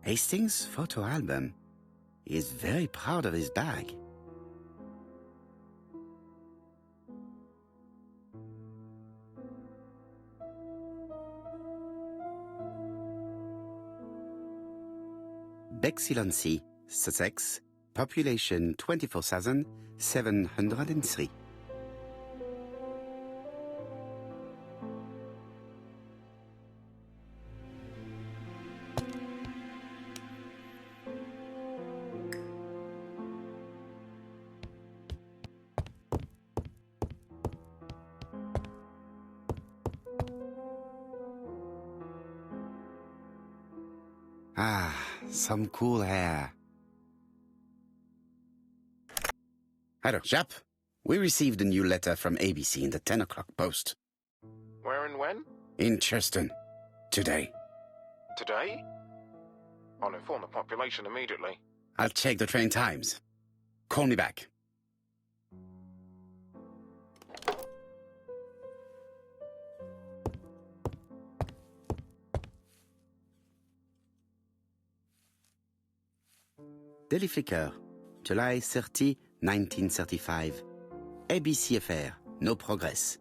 Hastings' photo album. He is very proud of his bag. Bexhill-on-Sea, Sussex, population 24,703. Ah, some cool hair. Hello, chap. We received a new letter from ABC in the 10 o'clock post. Where and when? In Cheston. Today. Today? I'll inform the population immediately. I'll check the train times. Call me back. Daily Flicker, July 30, 1935. ABC affair, no progress.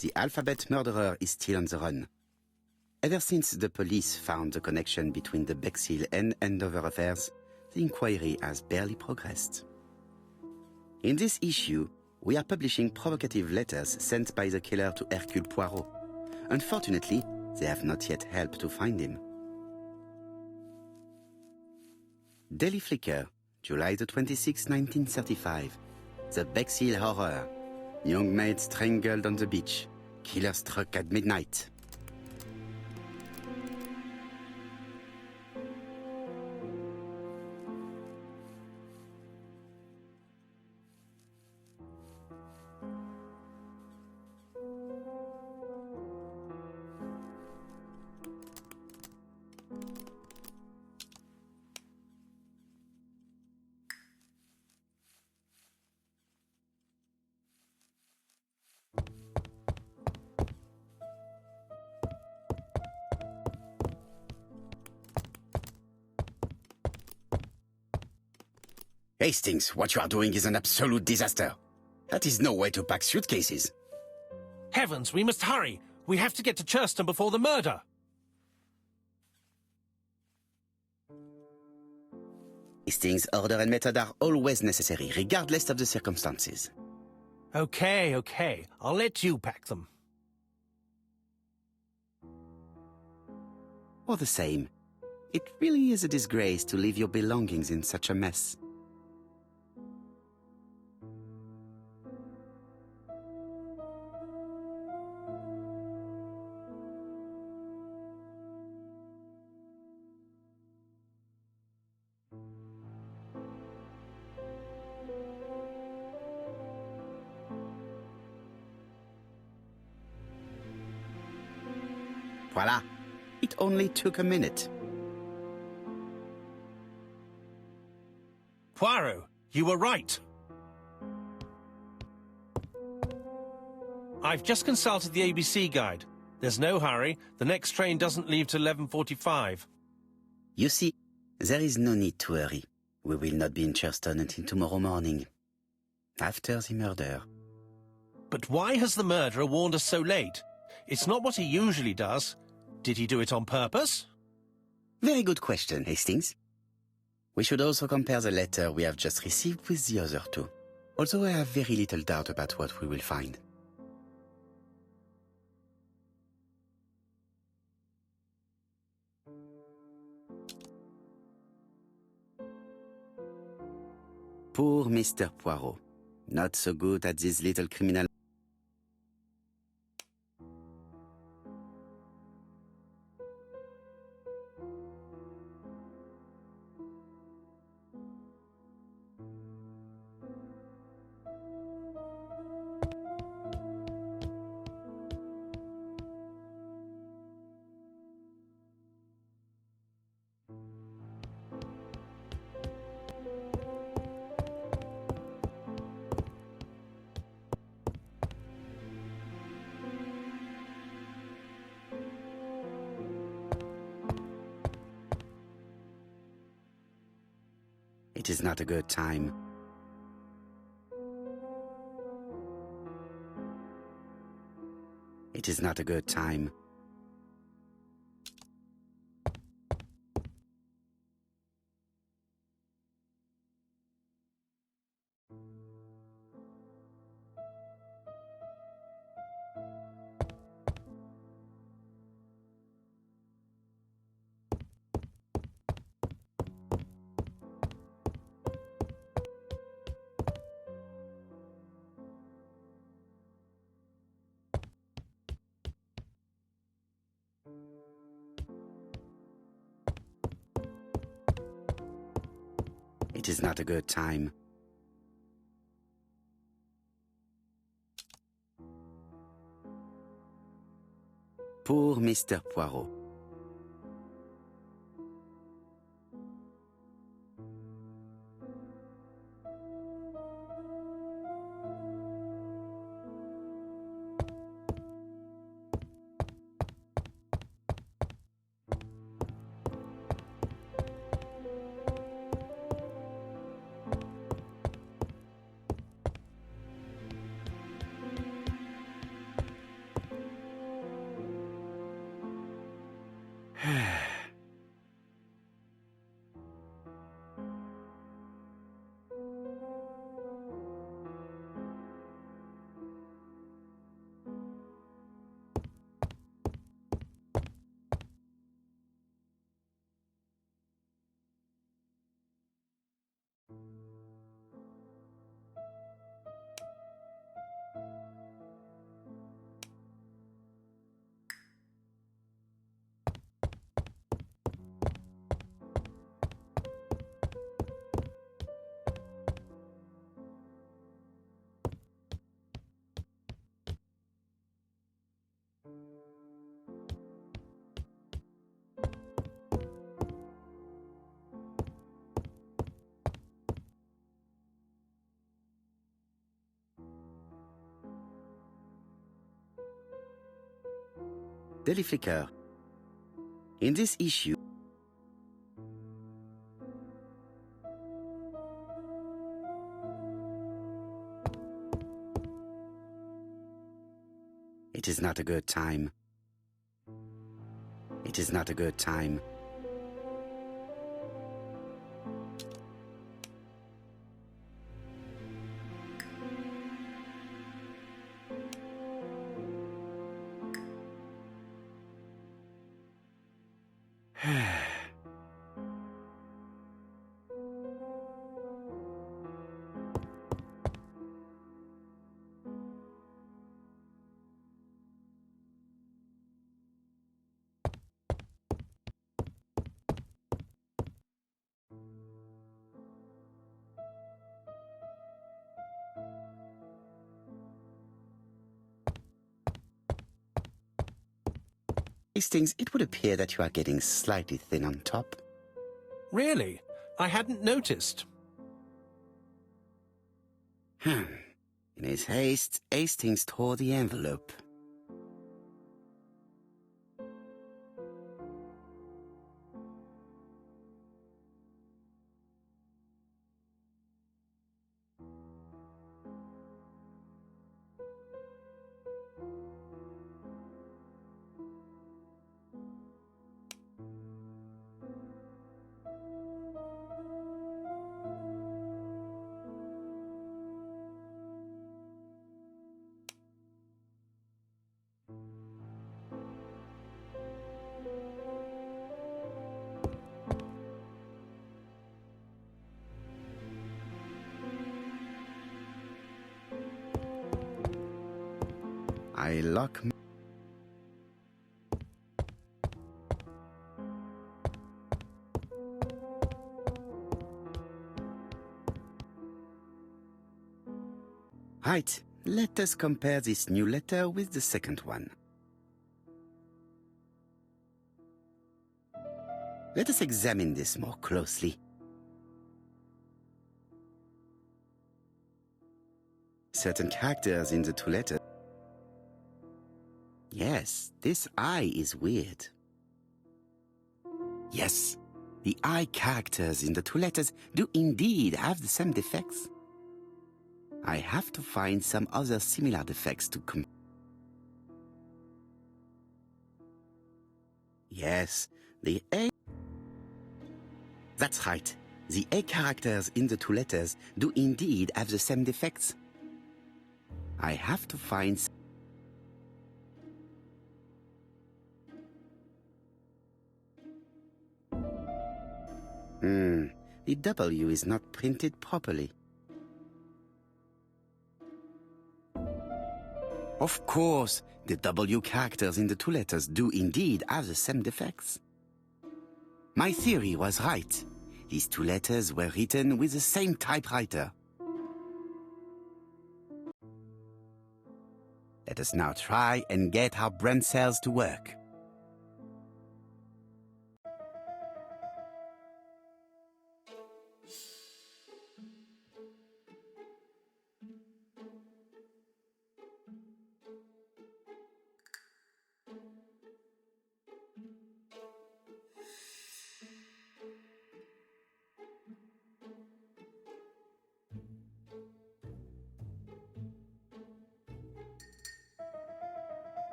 The alphabet murderer is still on the run. Ever since the police found the connection between the Bexhill and Andover affairs, the inquiry has barely progressed. In this issue, we are publishing provocative letters sent by the killer to Hercule Poirot. Unfortunately, they have not yet helped to find him. Daily Flicker, July the 26th, 1935. The Bexhill Horror. Young maid strangled on the beach. Killer struck at midnight. Hastings, what you are doing is an absolute disaster. That is no way to pack suitcases. Heavens, we must hurry. We have to get to Churston before the murder. Hastings' order and method are always necessary, regardless of the circumstances. Okay. I'll let you pack them. All the same, it really is a disgrace to leave your belongings in such a mess. Voila! It only took a minute. Poirot, you were right. I've just consulted the ABC guide. There's no hurry. The next train doesn't leave till 11:45. You see, there is no need to hurry. We will not be in Churston until tomorrow morning, after the murder. But why has the murderer warned us so late? It's not what he usually does. Did he do it on purpose? Very good question, Hastings. We should also compare the letter we have just received with the other two, although I have very little doubt about what we will find. Poor Mr. Poirot, not so good at this little criminal. It is not a good time. It is not a good time. It is not a good time. Pour Mr. Poirot. Daily Flicker. In this issue, it is not a good time. It is not a good time. Hastings, it would appear that you are getting slightly thin on top. Really? I hadn't noticed. In his haste, Hastings tore the envelope. I lock... Right, let us compare this new letter with the second one. Let us examine this more closely. Certain characters in the two letters. Yes, this I is weird. Yes, The I characters in the two letters do indeed have the same defects. I have to find some other similar defects to compare. Yes, the A... That's right. The A characters in the two letters do indeed have the same defects. I have to find... The W is not printed properly. Of course, the W characters in the two letters do indeed have the same defects. My theory was right. These two letters were written with the same typewriter. Let us now try and get our brain cells to work.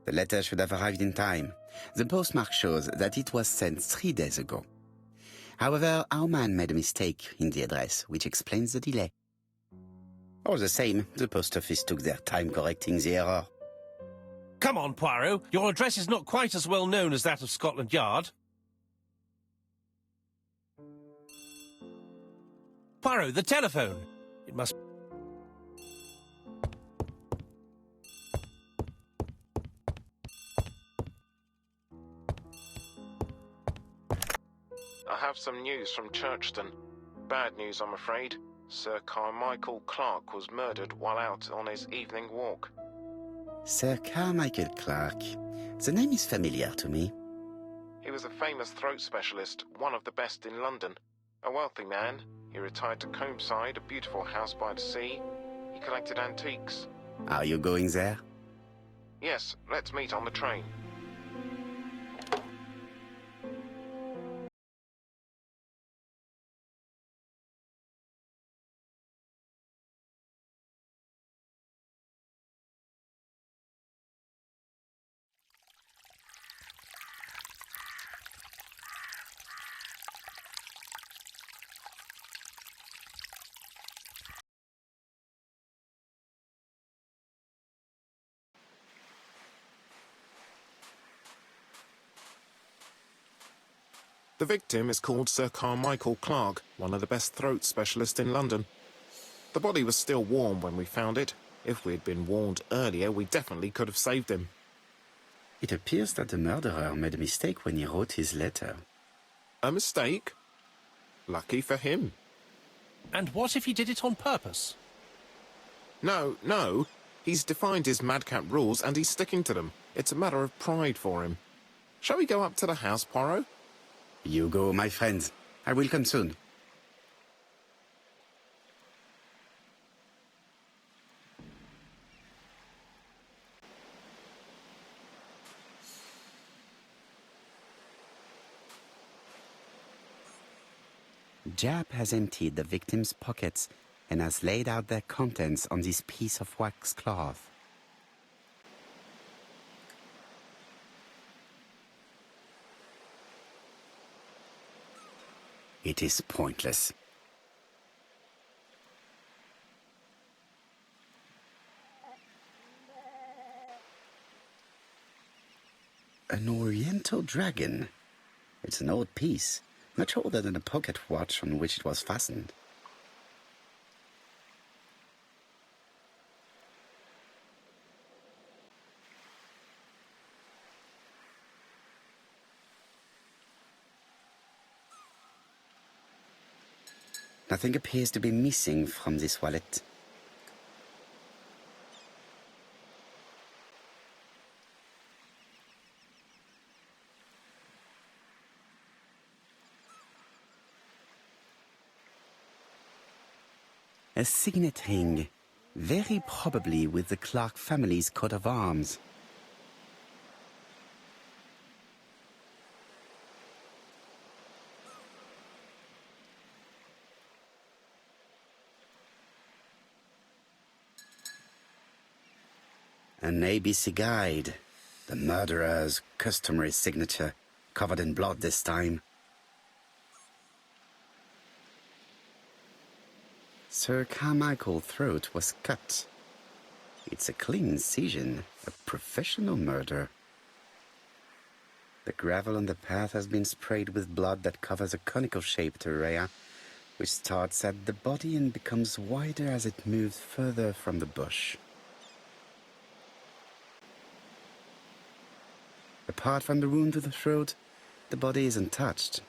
The letter should have arrived in time. The postmark shows that it was sent 3 days ago. However, our man made a mistake in the address, which explains the delay. All the same, the post office took their time correcting the error. Come on, Poirot. Your address is not quite as well known as that of Scotland Yard. Poirot, the telephone. It must... I have some news from Churchton. Bad news, I'm afraid. Sir Carmichael Clark was murdered while out on his evening walk. Sir Carmichael Clark. The name is familiar to me. He was a famous throat specialist, one of the best in London. A wealthy man, he retired to Combside, a beautiful house by the sea. He collected antiques. Are you going there? Yes, let's meet on the train. The victim is called Sir Carmichael Clark, one of the best throat specialists in London. The body was still warm when we found it. If we'd been warned earlier, we definitely could have saved him. It appears that the murderer made a mistake when he wrote his letter. A mistake? Lucky for him. And what if he did it on purpose? No. He's defined his madcap rules and he's sticking to them. It's a matter of pride for him. Shall we go up to the house, Poirot? You go, my friend. I will come soon. Jap has emptied the victim's pockets and has laid out their contents on this piece of wax cloth. It is pointless. An Oriental dragon. It's an old piece, much older than the pocket watch on which it was fastened. Nothing appears to be missing from this wallet. A signet ring, very probably with the Clark family's coat of arms. An ABC guide. The murderer's customary signature, covered in blood this time. Sir Carmichael's throat was cut. It's a clean incision, a professional murder. The gravel on the path has been sprayed with blood that covers a conical-shaped area, which starts at the body and becomes wider as it moves further from the bush. Apart from the wound to the throat, the body is untouched.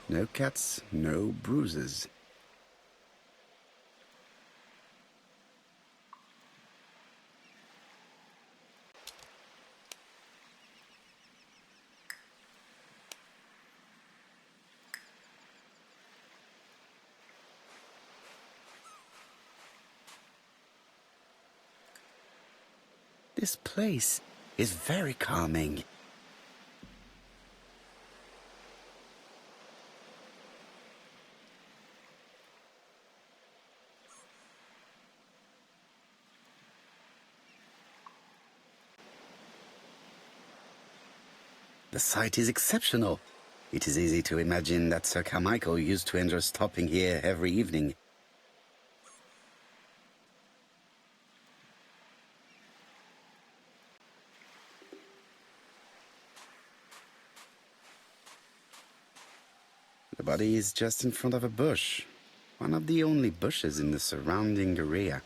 No cuts, no bruises. This place is very calming. The site is exceptional. It is easy to imagine that Sir Carmichael used to enjoy stopping here every evening. The body is just in front of a bush, one of the only bushes in the surrounding area.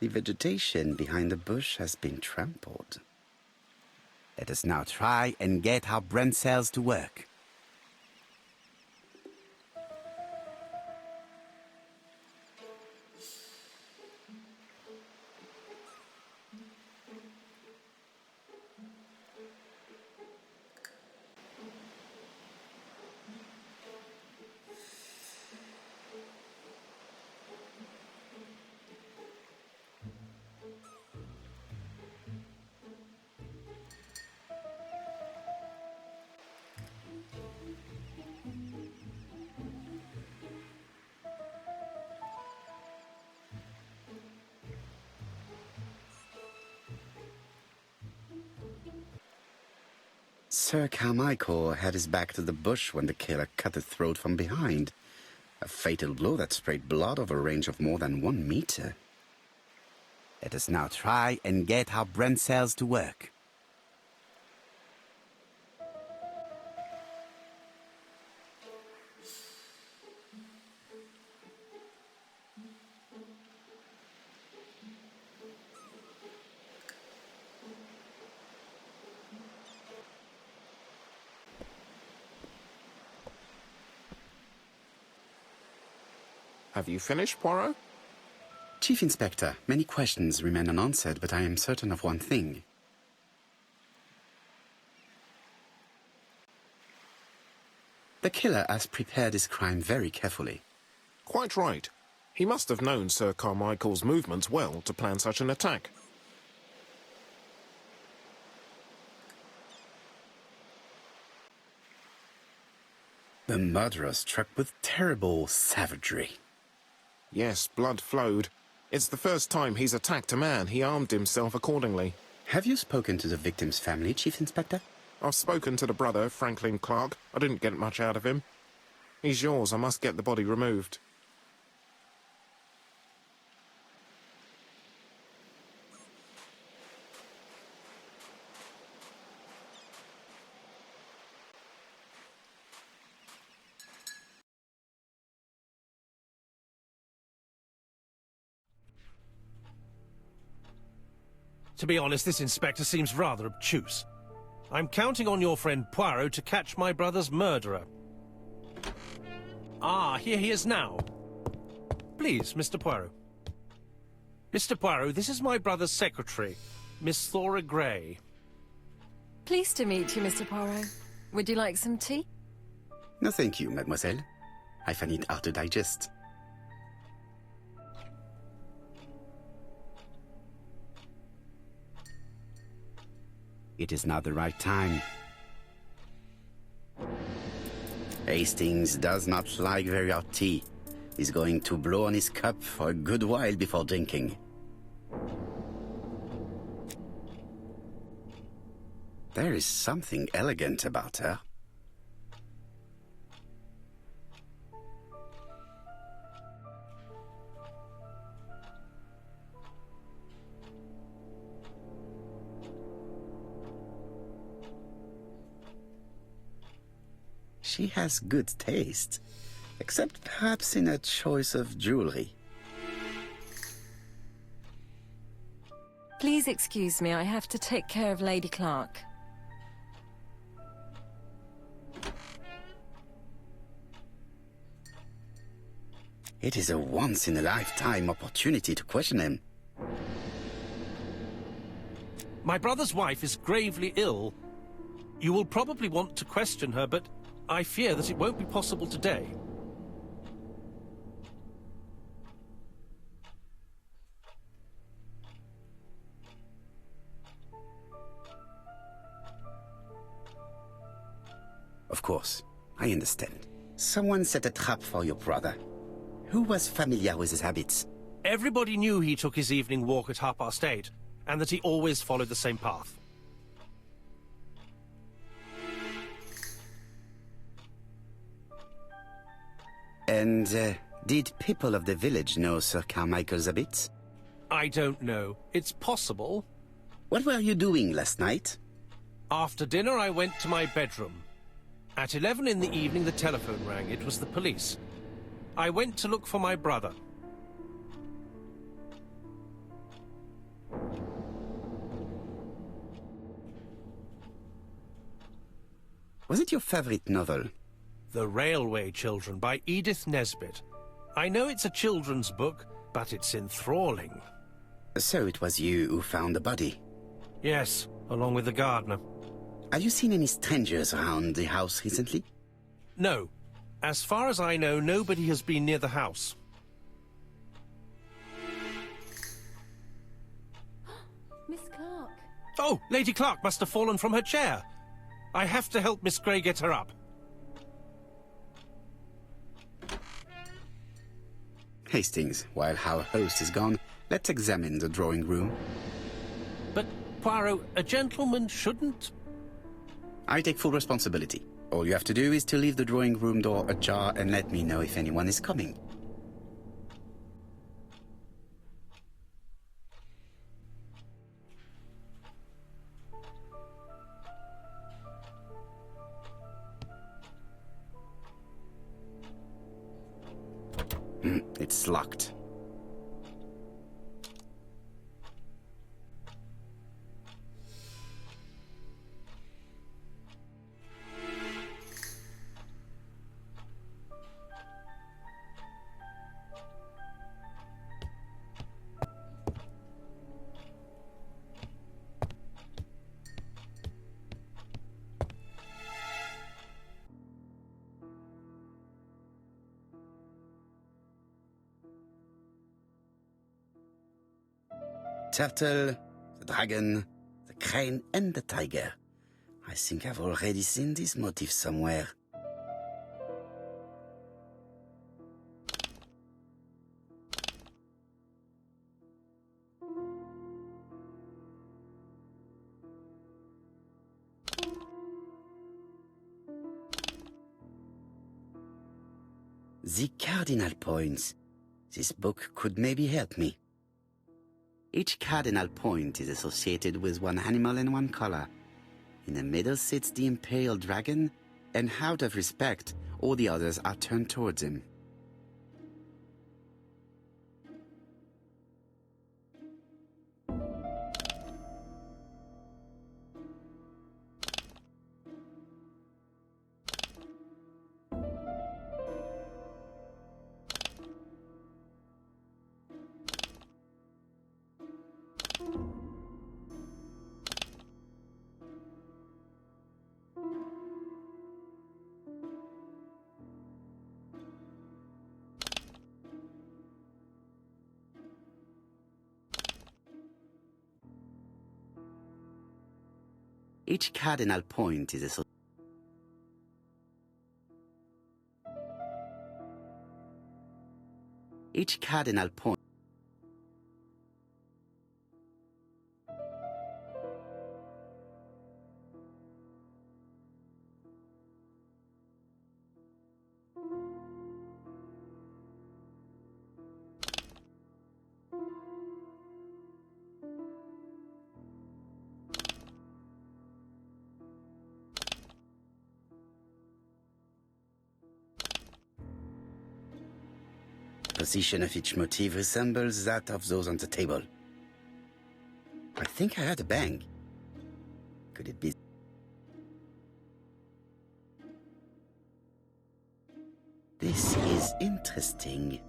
The vegetation behind the bush has been trampled. Let us now try and get our brain cells to work. Sir Carmichael had his back to the bush when the killer cut his throat from behind. A fatal blow that sprayed blood over a range of more than 1 meter. Let us now try and get our brain cells to work. Have you finished, Poirot? Chief Inspector, many questions remain unanswered, but I am certain of one thing. The killer has prepared his crime very carefully. Quite right. He must have known Sir Carmichael's movements well to plan such an attack. The murderer struck with terrible savagery. Yes, blood flowed. It's the first time he's attacked a man. He armed himself accordingly. Have you spoken to the victim's family, Chief Inspector? I've spoken to the brother, Franklin Clark. I didn't get much out of him. He's yours. I must get the body removed. To be honest, this inspector seems rather obtuse. I'm counting on your friend Poirot to catch my brother's murderer. Ah, here he is now. Please, Mr. Poirot. Mr. Poirot, this is my brother's secretary, Miss Thora Gray. Pleased to meet you, Mr. Poirot. Would you like some tea? No thank you, mademoiselle. I find it hard to digest. It is not the right time. Hastings does not like very hot tea. He's going to blow on his cup for a good while before drinking. There is something elegant about her. She has good taste, except perhaps in her choice of jewelry. Please excuse me, I have to take care of Lady Clark. It is a once-in-a-lifetime opportunity to question him. My brother's wife is gravely ill. You will probably want to question her, but I fear that it won't be possible today. Of course, I understand. Someone set a trap for your brother. Who was familiar with his habits? Everybody knew he took his evening walk at 8:30, and that he always followed the same path. And did people of the village know Sir Carmichael's habits? I don't know. It's possible. What were you doing last night? After dinner, I went to my bedroom. At 11 in the evening, the telephone rang. It was the police. I went to look for my brother. Was it your favorite novel? The Railway Children by Edith Nesbit. I know it's a children's book, but it's enthralling. So it was you who found the body? Yes, along with the gardener. Have you seen any strangers around the house recently? No. As far as I know, nobody has been near the house. Miss Clark. Oh, Lady Clark must have fallen from her chair. I have to help Miss Grey get her up. Hastings, while our host is gone, let's examine the drawing room. But, Poirot, a gentleman shouldn't... I take full responsibility. All you have to do is to leave the drawing room door ajar and let me know if anyone is coming. It's locked. Turtle, the dragon, the crane and the tiger. I think I've already seen this motif somewhere. The cardinal points. This book could maybe help me. Each cardinal point is associated with one animal and one color. In the middle sits the imperial dragon, and out of respect, all the others are turned towards him. Each cardinal point is a Each cardinal point position of each motif resembles that of those on the table. I think I heard a bang. Could it be? This is interesting.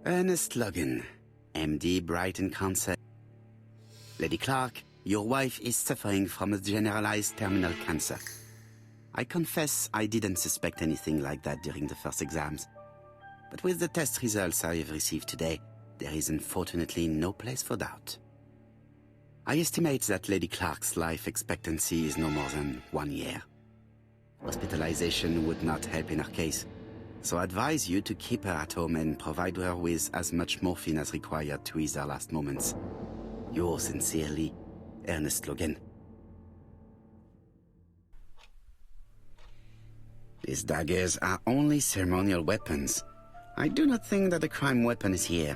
Ernest Logan, MD, Brighton Cancer. Lady Clark, your wife is suffering from a generalized terminal cancer. I confess I didn't suspect anything like that during the first exams. But with the test results I have received today, there is unfortunately no place for doubt. I estimate that Lady Clark's life expectancy is no more than 1 year. Hospitalization would not help in her case, so I advise you to keep her at home and provide her with as much morphine as required to ease her last moments. Yours sincerely, Ernest Logan. These daggers are only ceremonial weapons. I do not think that the crime weapon is here.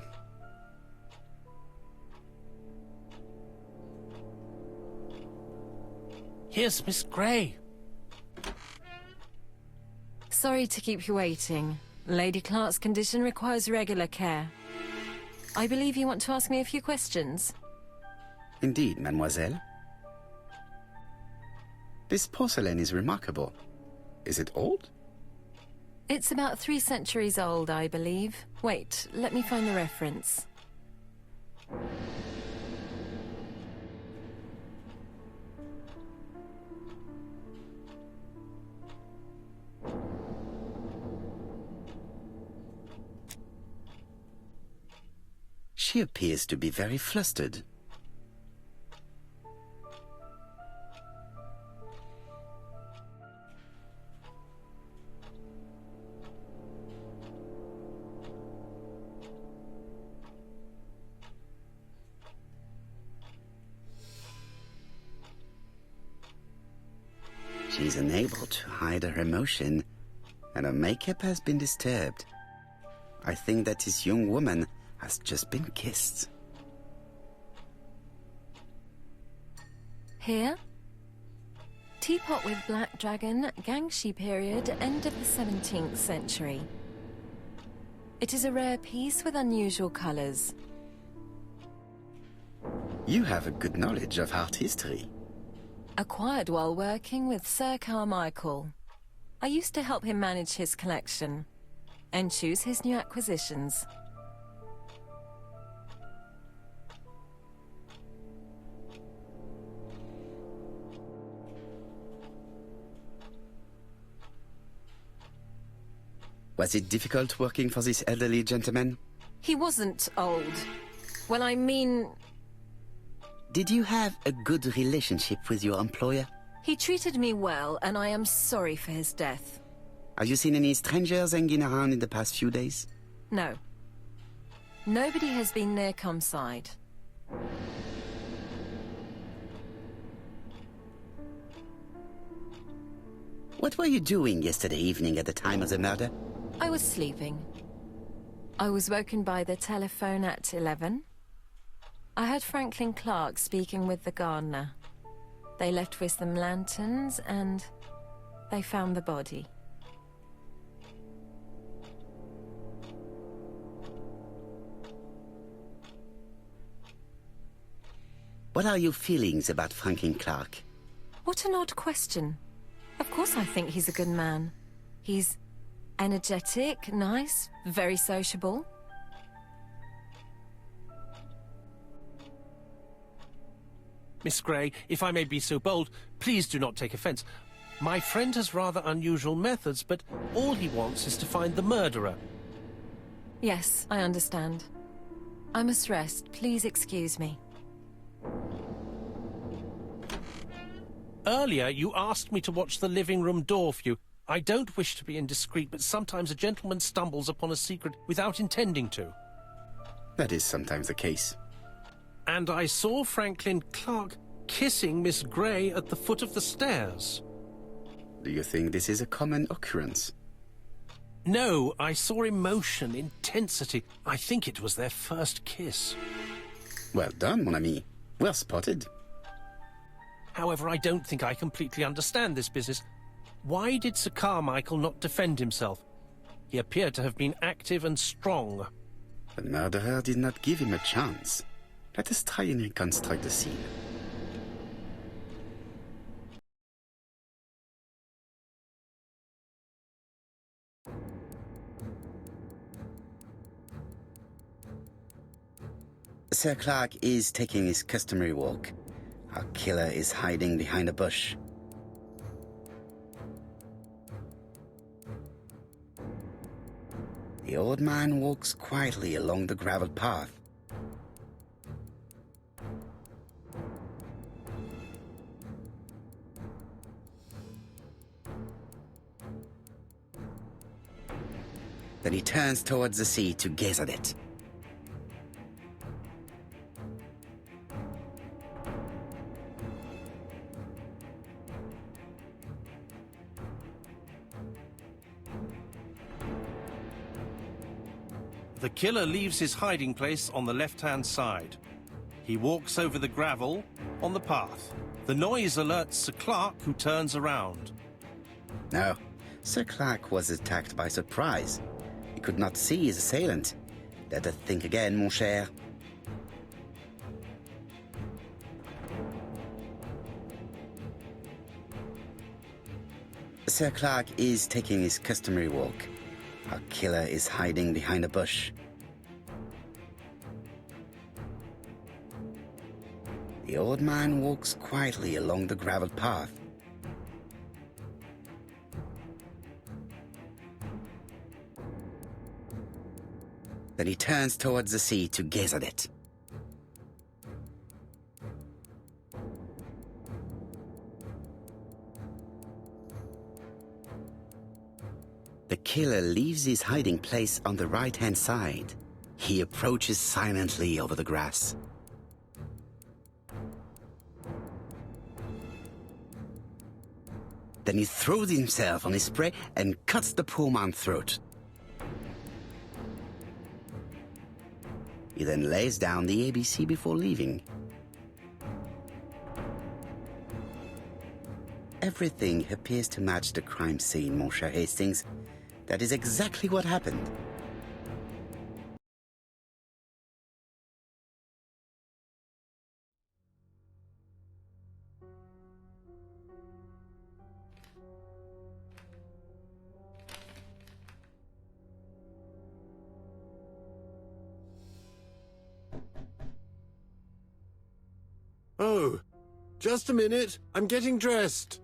Here's Miss Grey. Sorry to keep you waiting. Lady Clark's condition requires regular care. I believe you want to ask me a few questions. Indeed, mademoiselle. This porcelain is remarkable. Is it old? It's about 3 centuries old, I believe. Wait, let me find the reference. She appears to be very flustered. She's unable to hide her emotion, and her makeup has been disturbed. I think that this young woman has just been kissed. Here? Teapot with black dragon, Gangxi period, end of the 17th century. It is a rare piece with unusual colors. You have a good knowledge of art history. Acquired while working with Sir Carmichael. I used to help him manage his collection and choose his new acquisitions. Was it difficult working for this elderly gentleman? He wasn't old. Well, I mean... Did you have a good relationship with your employer? He treated me well, and I am sorry for his death. Have you seen any strangers hanging around in the past few days? No. Nobody has been near Comside. What were you doing yesterday evening at the time of the murder? I was sleeping. I was woken by the telephone at 11. I heard Franklin Clark speaking with the gardener. They left with some lanterns and they found the body. What are your feelings about Franklin Clark? What an odd question. Of course I think he's a good man. He's energetic, nice, very sociable. Miss Gray, if I may be so bold, please do not take offence. My friend has rather unusual methods, but all he wants is to find the murderer. Yes, I understand. I must rest. Please excuse me. Earlier, you asked me to watch the living room door for you. I don't wish to be indiscreet, but sometimes a gentleman stumbles upon a secret without intending to. That is sometimes the case. And I saw Franklin Clark kissing Miss Gray at the foot of the stairs. Do you think this is a common occurrence? No, I saw emotion, intensity. I think it was their first kiss. Well done, mon ami. Well spotted. However, I don't think I completely understand this business. Why did Sir Carmichael not defend himself? He appeared to have been active and strong. The murderer did not give him a chance. Let us try and reconstruct the scene. Sir Clark is taking his customary walk. Our killer is hiding behind a bush. The old man walks quietly along the gravel path. Then he turns towards the sea to gaze at it. The killer leaves his hiding place on the left-hand side. He walks over the gravel on the path. The noise alerts Sir Clark, who turns around. No, Sir Clark was attacked by surprise. He could not see his assailant. Let us think again, mon cher. Sir Clark is taking his customary walk. Our killer is hiding behind a bush. The old man walks quietly along the gravel path. Then he turns towards the sea to gaze at it. The killer leaves his hiding place on the right-hand side. He approaches silently over the grass. Then he throws himself on his prey and cuts the poor man's throat. He then lays down the ABC before leaving. Everything appears to match the crime scene, mon cher Hastings. That is exactly what happened. Oh, just a minute. I'm getting dressed.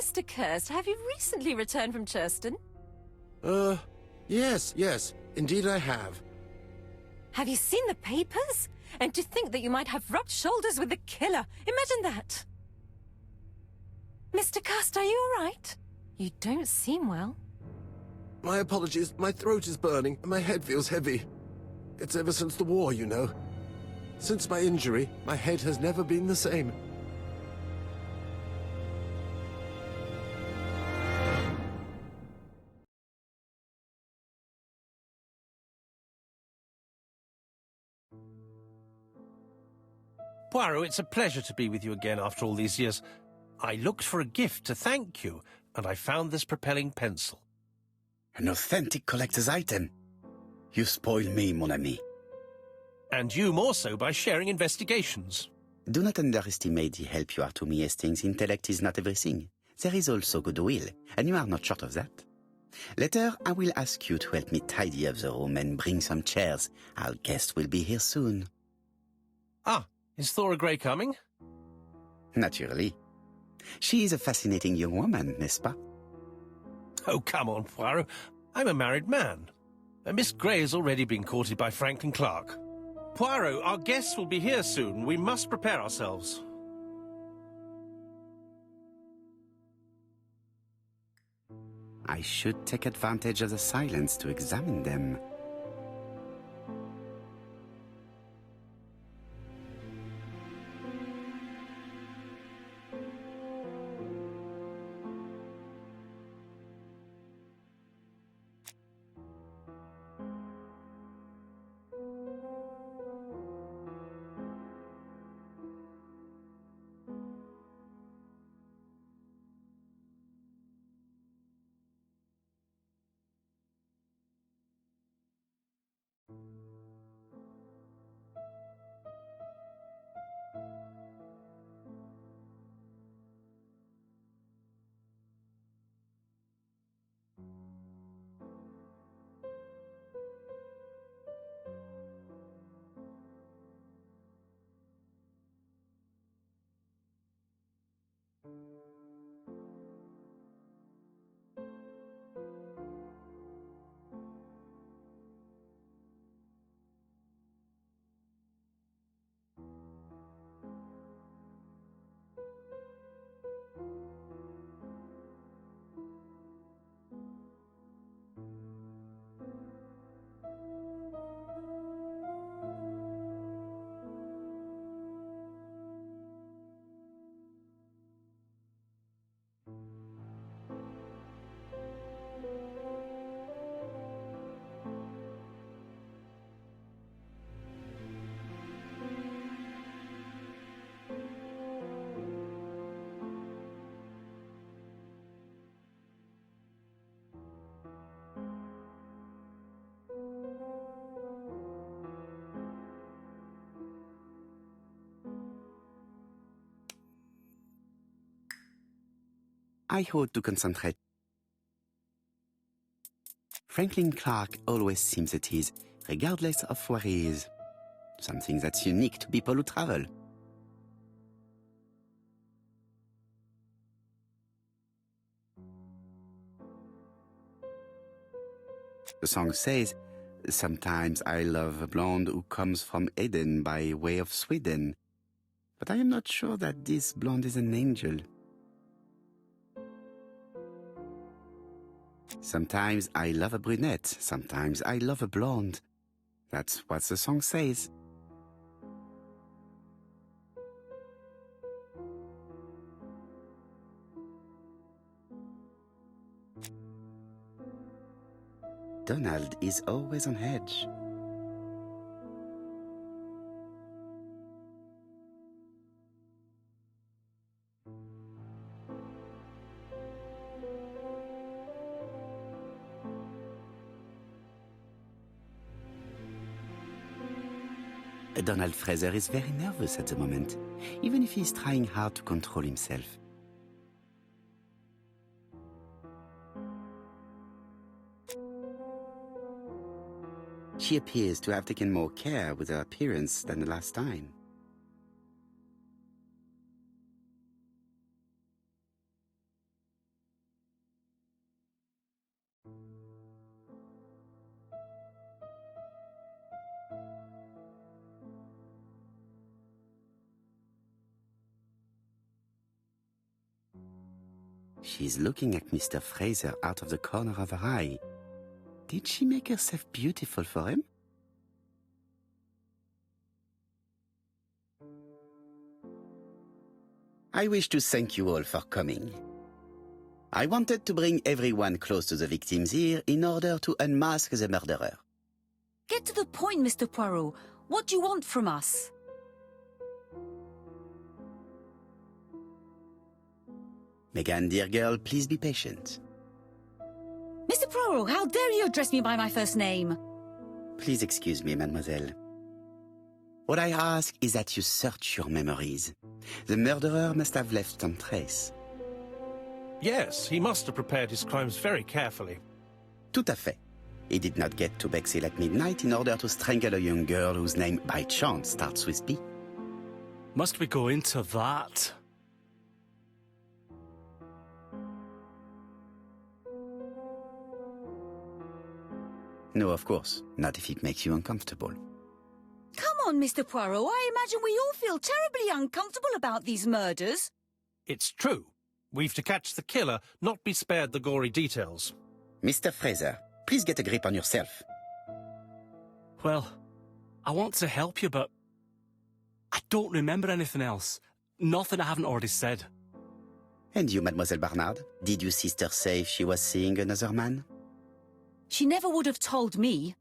Mr. Kirst, have you recently returned from Churston? Yes. Indeed I have. Have you seen the papers? And to think that you might have rubbed shoulders with the killer. Imagine that. Mr. Kirst, are you all right? You don't seem well. My apologies. My throat is burning and my head feels heavy. It's ever since the war, you know. Since my injury, my head has never been the same. Poirot, it's a pleasure to be with you again after all these years. I looked for a gift to thank you, and I found this propelling pencil. An authentic collector's item. You spoil me, mon ami. And you more so by sharing investigations. Do not underestimate the help you are to me, Hastings. Intellect is not everything. There is also goodwill, and you are not short of that. Later, I will ask you to help me tidy up the room and bring some chairs. Our guest will be here soon. Ah, is Thora Grey coming? Naturally. She is a fascinating young woman, n'est-ce pas? Oh, come on, Poirot. I'm a married man. And Miss Grey has already been courted by Franklin Clark. Poirot, our guests will be here soon. We must prepare ourselves. I should take advantage of the silence to examine them. I ought to concentrate. Franklin Clark always seems at ease, regardless of where he is. Something that's unique to people who travel. The song says, "Sometimes I love a blonde who comes from Eden by way of Sweden. But I am not sure that this blonde is an angel." Sometimes I love a brunette, sometimes I love a blonde. That's what the song says. Donald is always on edge. Donald Fraser is very nervous at the moment, even if he is trying hard to control himself. She appears to have taken more care with her appearance than the last time. She's looking at Mr. Fraser out of the corner of her eye. Did she make herself beautiful for him? I wish to thank you all for coming. I wanted to bring everyone close to the victims here in order to unmask the murderer. Get to the point, Mr. Poirot. What do you want from us? Megan, dear girl, please be patient. Mr. Poirot, how dare you address me by my first name? Please excuse me, mademoiselle. All I ask is that you search your memories. The murderer must have left some trace. Yes, he must have prepared his crimes very carefully. Tout à fait. He did not get to Bexhill at midnight in order to strangle a young girl whose name by chance starts with B. Must we go into that? No, of course. Not if it makes you uncomfortable. Come on, Mr. Poirot. I imagine we all feel terribly uncomfortable about these murders. It's true. We've to catch the killer, not be spared the gory details. Mr. Fraser, please get a grip on yourself. Well, I want to help you, but I don't remember anything else. Nothing I haven't already said. And you, Mademoiselle Barnard? Did your sister say she was seeing another man? She never would have told me.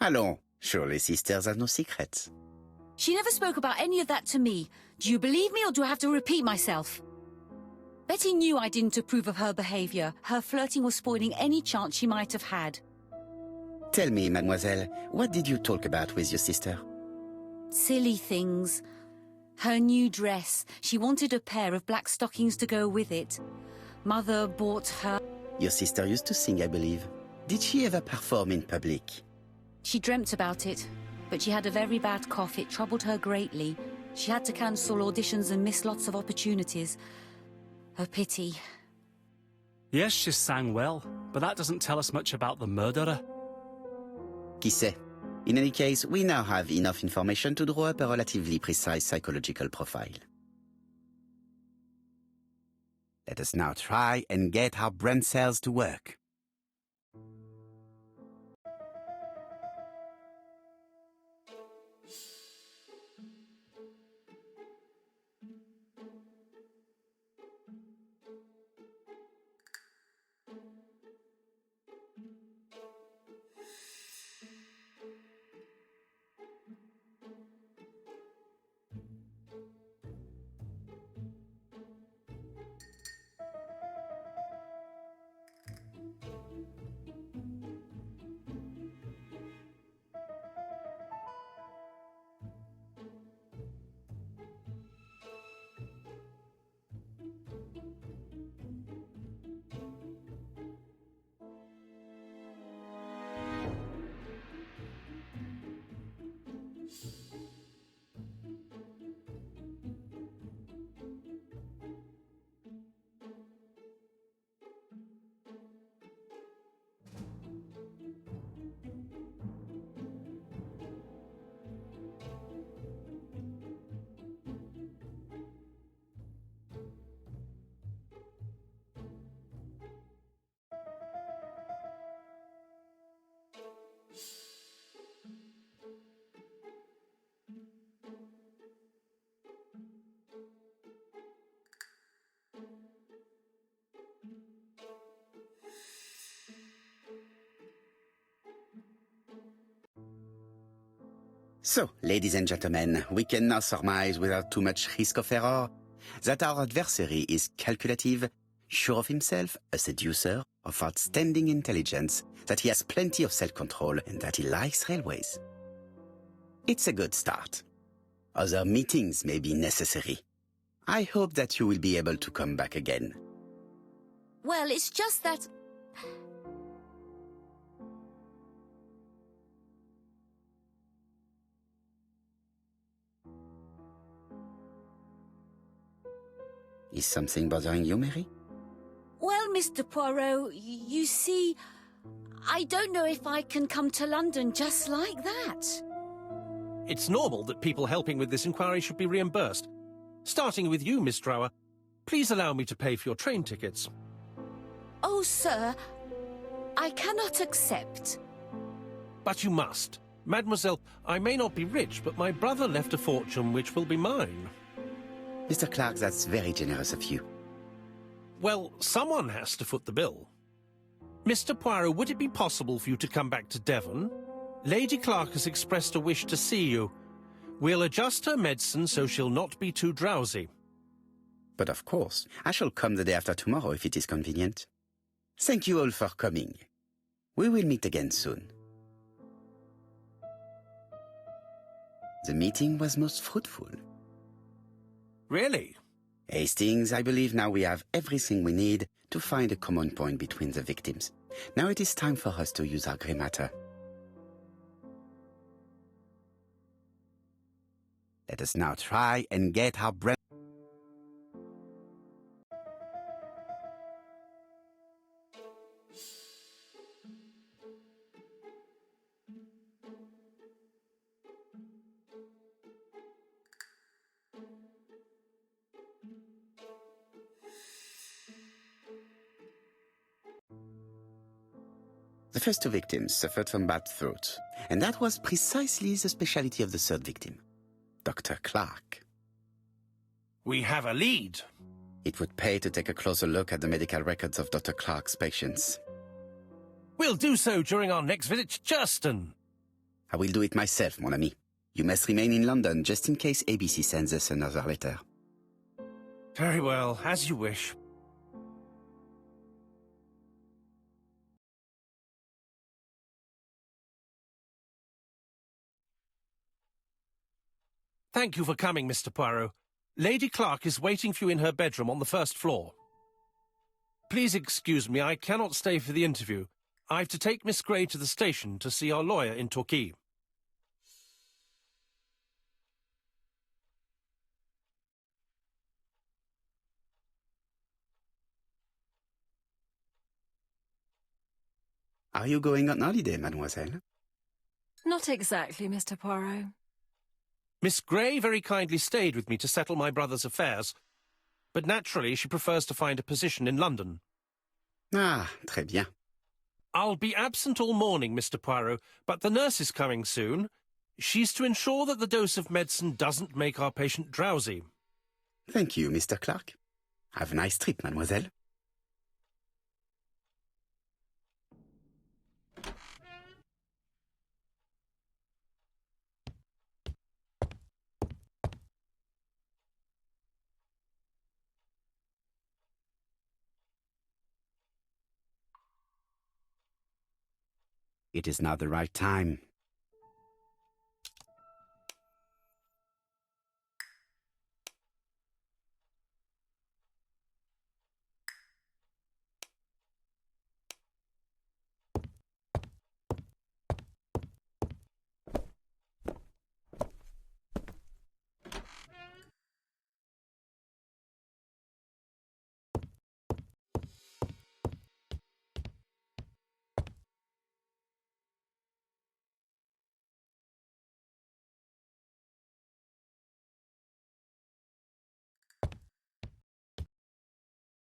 Allons, surely sisters have no secrets. She never spoke about any of that to me. Do you believe me, or do I have to repeat myself? Betty knew I didn't approve of her behaviour. Her flirting was spoiling any chance she might have had. Tell me, mademoiselle, what did you talk about with your sister? Silly things. Her new dress. She wanted a pair of black stockings to go with it. Mother bought her... Your sister used to sing, I believe. Did she ever perform in public? She dreamt about it, but she had a very bad cough. It troubled her greatly. She had to cancel auditions and miss lots of opportunities. A pity. Yes, she sang well, but that doesn't tell us much about the murderer. Qui sait? In any case, we now have enough information to draw up a relatively precise psychological profile. Let us now try and get our brain cells to work. So, ladies and gentlemen, we can now surmise without too much risk of error that our adversary is calculative, sure of himself, a seducer, of outstanding intelligence, that he has plenty of self-control, and that he likes railways. It's a good start. Other meetings may be necessary. I hope that you will be able to come back again. Well, it's just that... Is something bothering you, Mary? Well, Mr. Poirot, you see, I don't know if I can come to London just like that. It's normal that people helping with this inquiry should be reimbursed. Starting with you, Miss Drower. Please allow me to pay for your train tickets. Oh, sir, I cannot accept. But you must. Mademoiselle, I may not be rich, but my brother left a fortune which will be mine. Mr. Clark, that's very generous of you. Well, someone has to foot the bill. Mr. Poirot, would it be possible for you to come back to Devon? Lady Clark has expressed a wish to see you. We'll adjust her medicine so she'll not be too drowsy. But of course, I shall come the day after tomorrow if it is convenient. Thank you all for coming. We will meet again soon. The meeting was most fruitful. Really? Hastings, I believe now we have everything we need to find a common point between the victims. Now it is time for us to use our grey matter. Let us now try and get our breath. The first two victims suffered from bad throats, and that was precisely the specialty of the third victim, Dr. Clark. We have a lead. It would pay to take a closer look at the medical records of Dr. Clark's patients. We'll do so during our next visit to Churston. I will do it myself, mon ami. You must remain in London just in case ABC sends us another letter. Very well, as you wish. Thank you for coming, Mr. Poirot. Lady Clark is waiting for you in her bedroom on the first floor. Please excuse me, I cannot stay for the interview. I've to take Miss Gray to the station to see our lawyer in Torquay. Are you going on holiday, mademoiselle? Not exactly, Mr. Poirot. Miss Gray very kindly stayed with me to settle my brother's affairs, but naturally she prefers to find a position in London. Ah, très bien. I'll be absent all morning, Mr. Poirot, but the nurse is coming soon. She's to ensure that the dose of medicine doesn't make our patient drowsy. Thank you, Mr. Clark. Have a nice trip, mademoiselle. It is now the right time.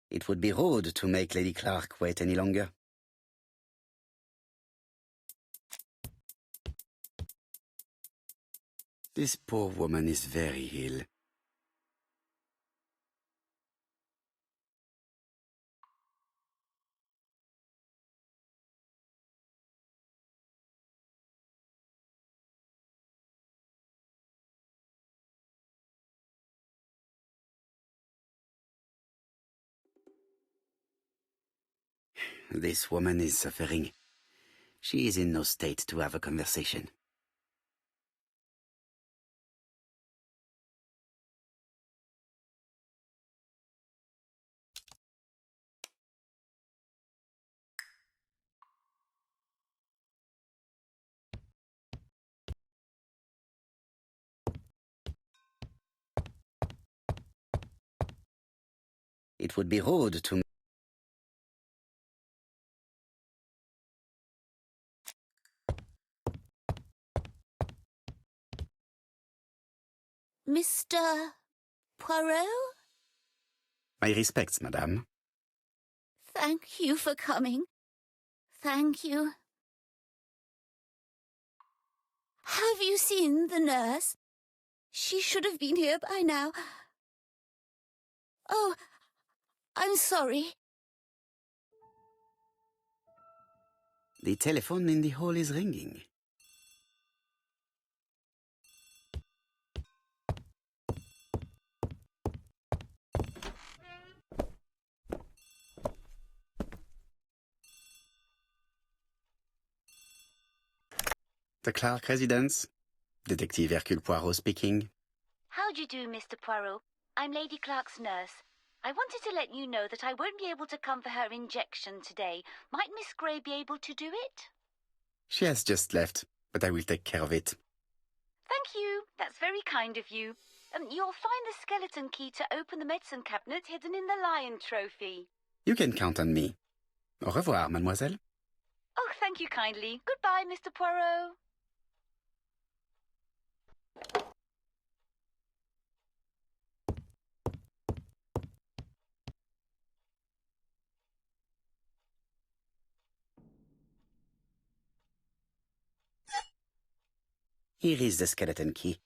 It would be rude to make Lady Clark wait any longer. This poor woman is very ill. This woman is suffering. She is in no state to have a conversation. It would be rude to... Mr. Poirot? My respects, madame. Thank you for coming. Thank you. Have you seen the nurse? She should have been here by now. Oh, I'm sorry. The telephone in the hall is ringing. The Clark residence. Detective Hercule Poirot speaking. How do you do, Mr. Poirot? I'm Lady Clark's nurse. I wanted to let you know that I won't be able to come for her injection today. Might Miss Grey be able to do it? She has just left, but I will take care of it. Thank you. That's very kind of you. You'll find the skeleton key to open the medicine cabinet hidden in the lion trophy. You can count on me. Au revoir, mademoiselle. Oh, thank you kindly. Goodbye, Mr. Poirot. Here is the skeleton key.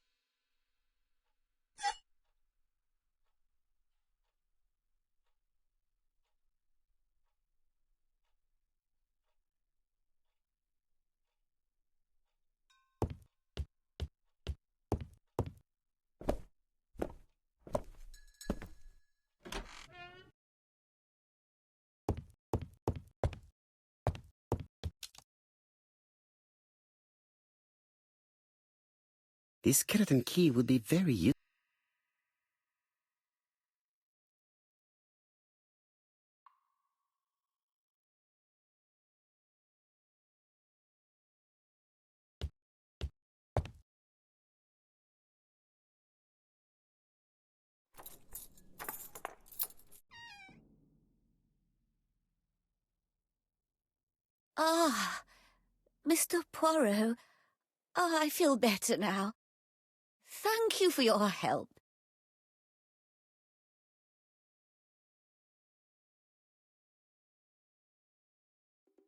This skeleton key would be very useful. Ah, Mr. Poirot. I feel better now. Thank you for your help.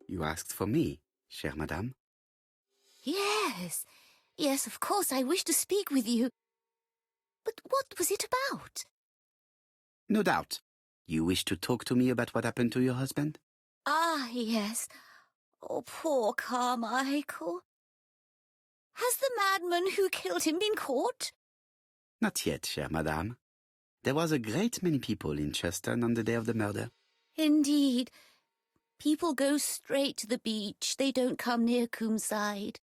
You asked for me, chère madame. Yes, yes, of course, I wish to speak with you. But what was it about? No doubt. You wish to talk to me about what happened to your husband? Ah, yes. Oh, poor Carmichael. Has the madman who killed him been caught? Not yet, chère madame. There was a great many people in Cheston on the day of the murder. Indeed. People go straight to the beach. They don't come near Coomside.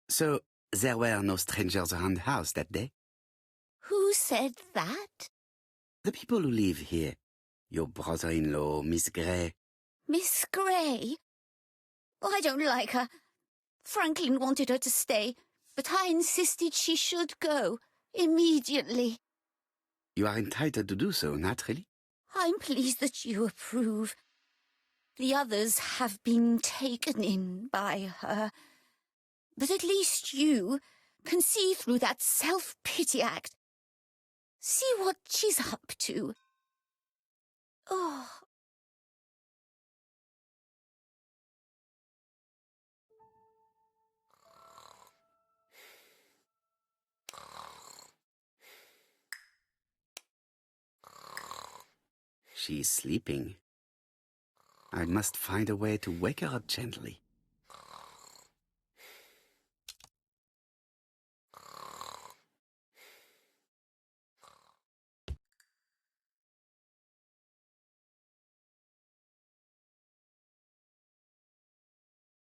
So, there were no strangers around the house that day? Who said that? The people who live here. Your brother-in-law, Miss Grey. Miss Grey? Oh, I don't like her. Franklin wanted her to stay, but I insisted she should go, immediately. You are entitled to do so, naturally. I'm pleased that you approve. The others have been taken in by her. But at least you can see through that self-pity act. See what she's up to. Oh. She's sleeping. I must find a way to wake her up gently.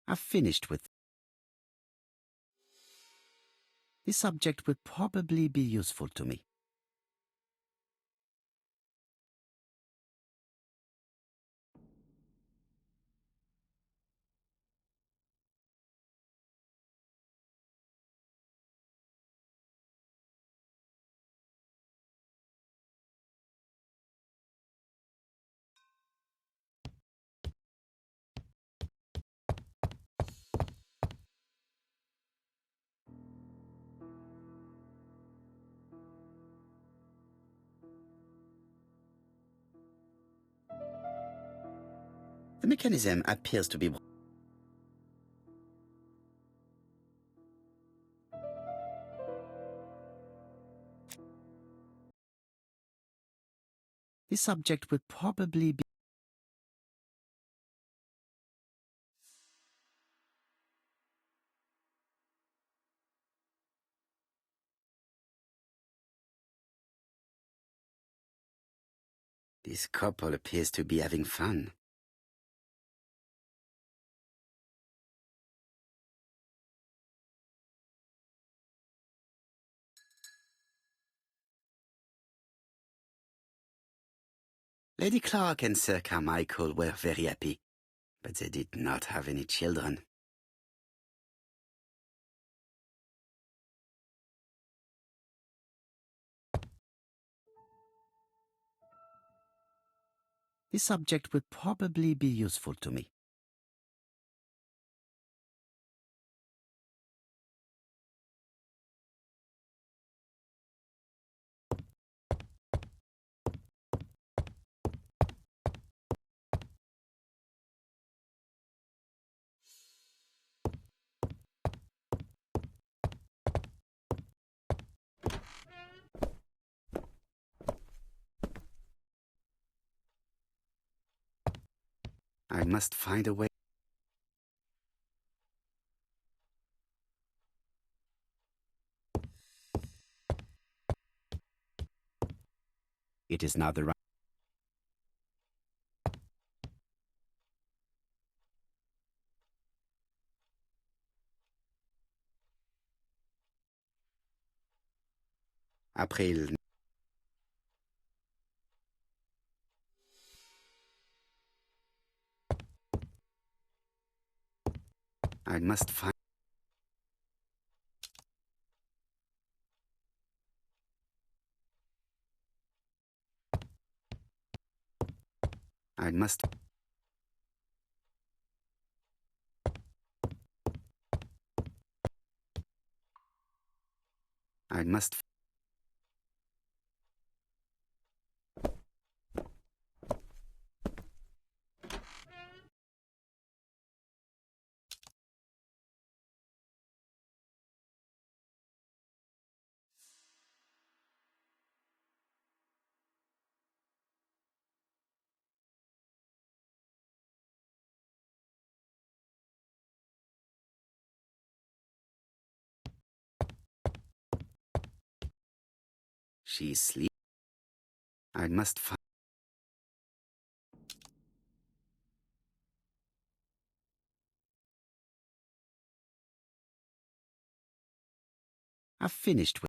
I've finished with... This subject will probably be useful to me. The mechanism appears to be... This subject will probably be... This couple appears to be having fun. Lady Clark and Sir Carmichael were very happy, but they did not have any children. This subject will probably be useful to me. I must find a way. It is not the right. Après il... I must find... I must... I must... She sleeps. I must find... I've finished with...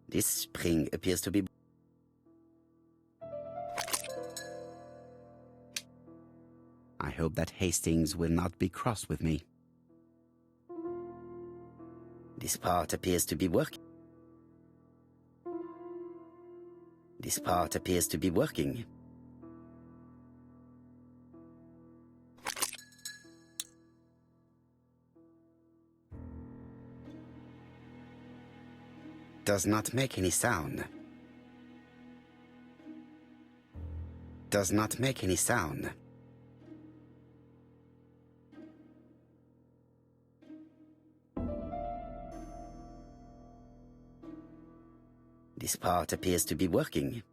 This spring appears to be... I hope that Hastings will not be cross with me. This part appears to be working. This part appears to be working. Does not make any sound. Does not make any sound. This part appears to be working.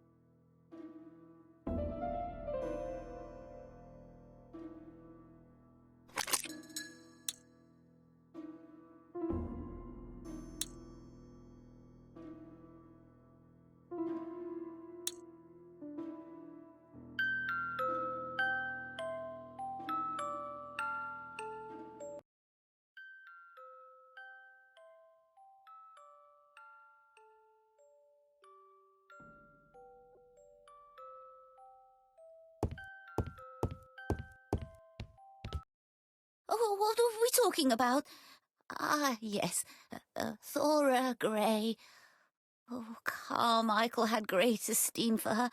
Oh, what are we talking about? Ah, yes, Thora Grey. Oh, Carmichael had great esteem for her,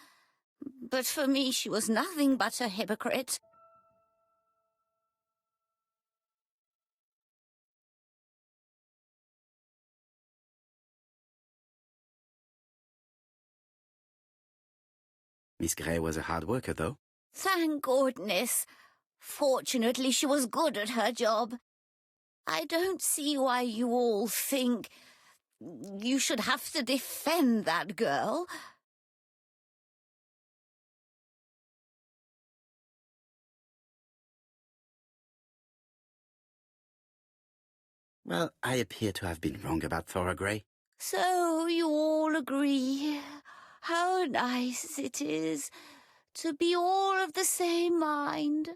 but for me she was nothing but a hypocrite. Miss Grey was a hard worker, though. Thank goodness. Fortunately, she was good at her job. I don't see why you all think you should have to defend that girl. Well, I appear to have been wrong about Thora Grey. So you all agree. How nice it is to be all of the same mind.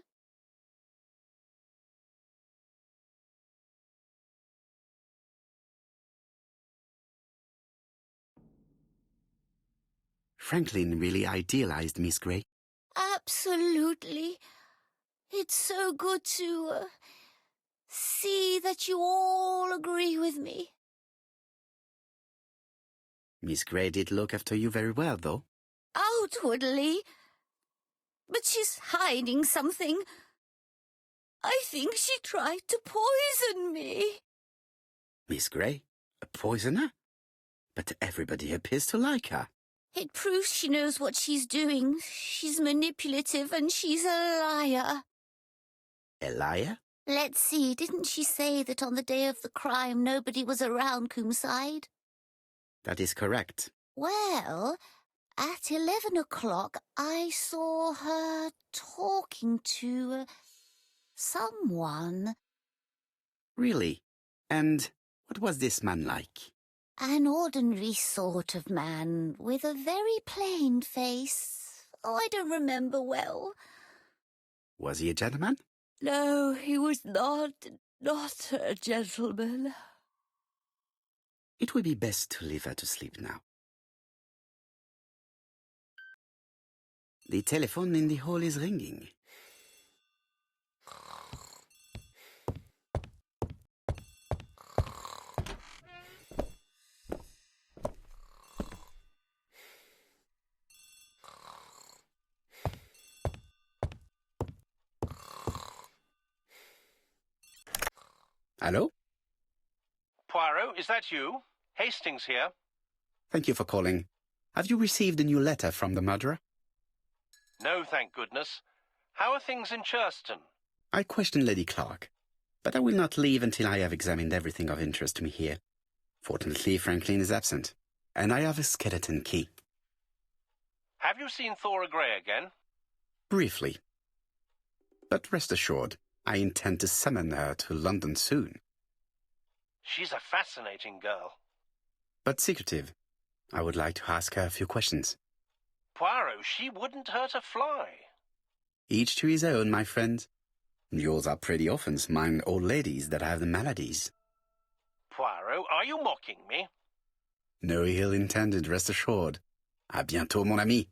Franklin really idealized Miss Grey. Absolutely. It's so good to see that you all agree with me. Miss Grey did look after you very well, though. Outwardly. But she's hiding something. I think she tried to poison me. Miss Grey? A poisoner? But everybody appears to like her. It proves she knows what she's doing. She's manipulative and she's a liar. A liar? Let's see, didn't she say that on the day of the crime nobody was around Coomside? That is correct. Well, at 11 o'clock I saw her talking to someone. Really? And what was this man like? An ordinary sort of man with a very plain face. Oh, I don't remember well. Was he a gentleman? No, he was not a gentleman. It would be best to leave her to sleep now. The telephone in the hall is ringing. Hello? Poirot, is that you? Hastings here. Thank you for calling. Have you received a new letter from the murderer? No, thank goodness. How are things in Churston? I questioned Lady Clark, but I will not leave until I have examined everything of interest to me here. Fortunately, Franklin is absent, and I have a skeleton key. Have you seen Thora Grey again? Briefly. But rest assured, I intend to summon her to London soon. She's a fascinating girl. But secretive. I would like to ask her a few questions. Poirot, she wouldn't hurt a fly. Each to his own, my friend. Yours are pretty often mind old ladies that have the maladies. Poirot, are you mocking me? No ill intended, rest assured. À bientôt, mon ami.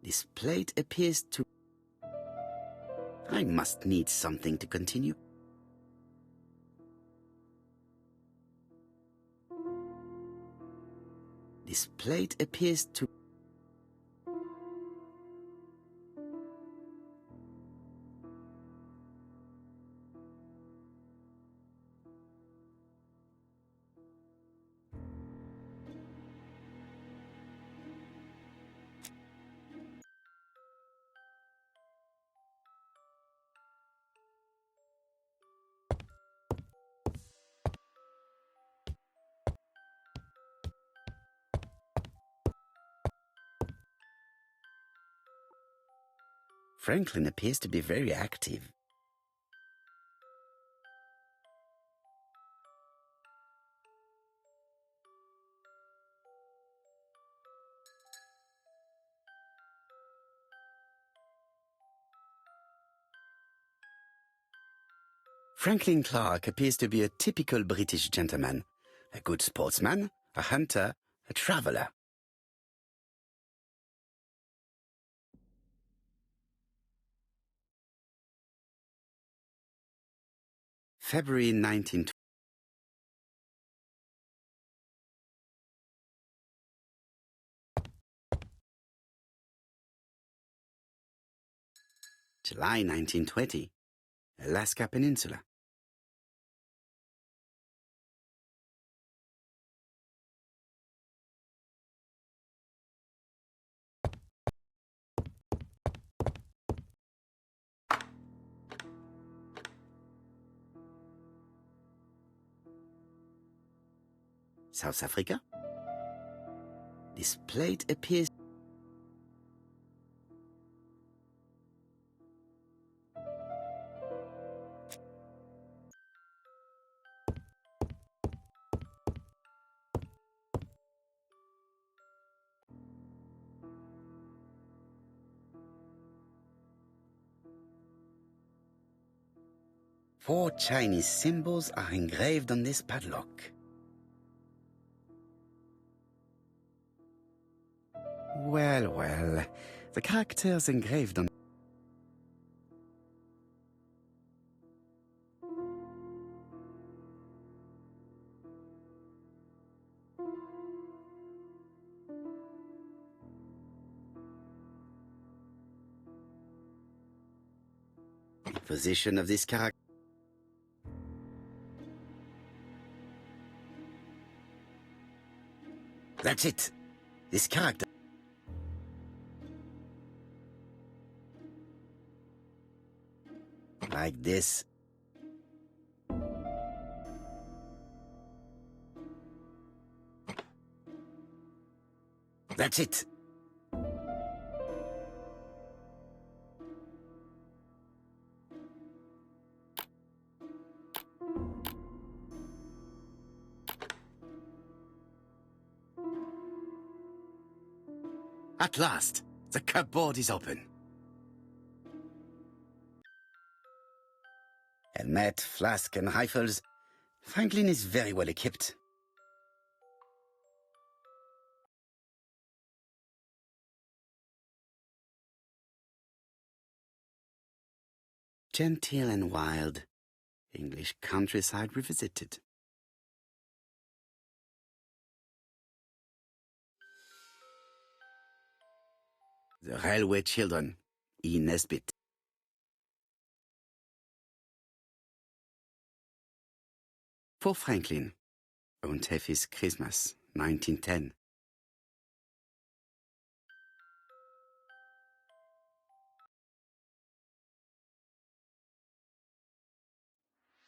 This plate appears to... I must need something to continue. This plate appears to... Franklin appears to be very active. Franklin Clark appears to be a typical British gentleman, a good sportsman, a hunter, a traveller. February 1920. July 1920, Alaska Peninsula. South Africa. This plate appears four Chinese symbols are engraved on this padlock. Well, well, the characters engraved on position of this character. That's it. This character. Like this. That's it. At last, the cupboard is open. Helmet, flask, and rifles. Franklin is very well equipped. Genteel and wild. English countryside revisited. The Railway Children, E. Nesbit. For Franklin, Und Effie's Christmas, 1910.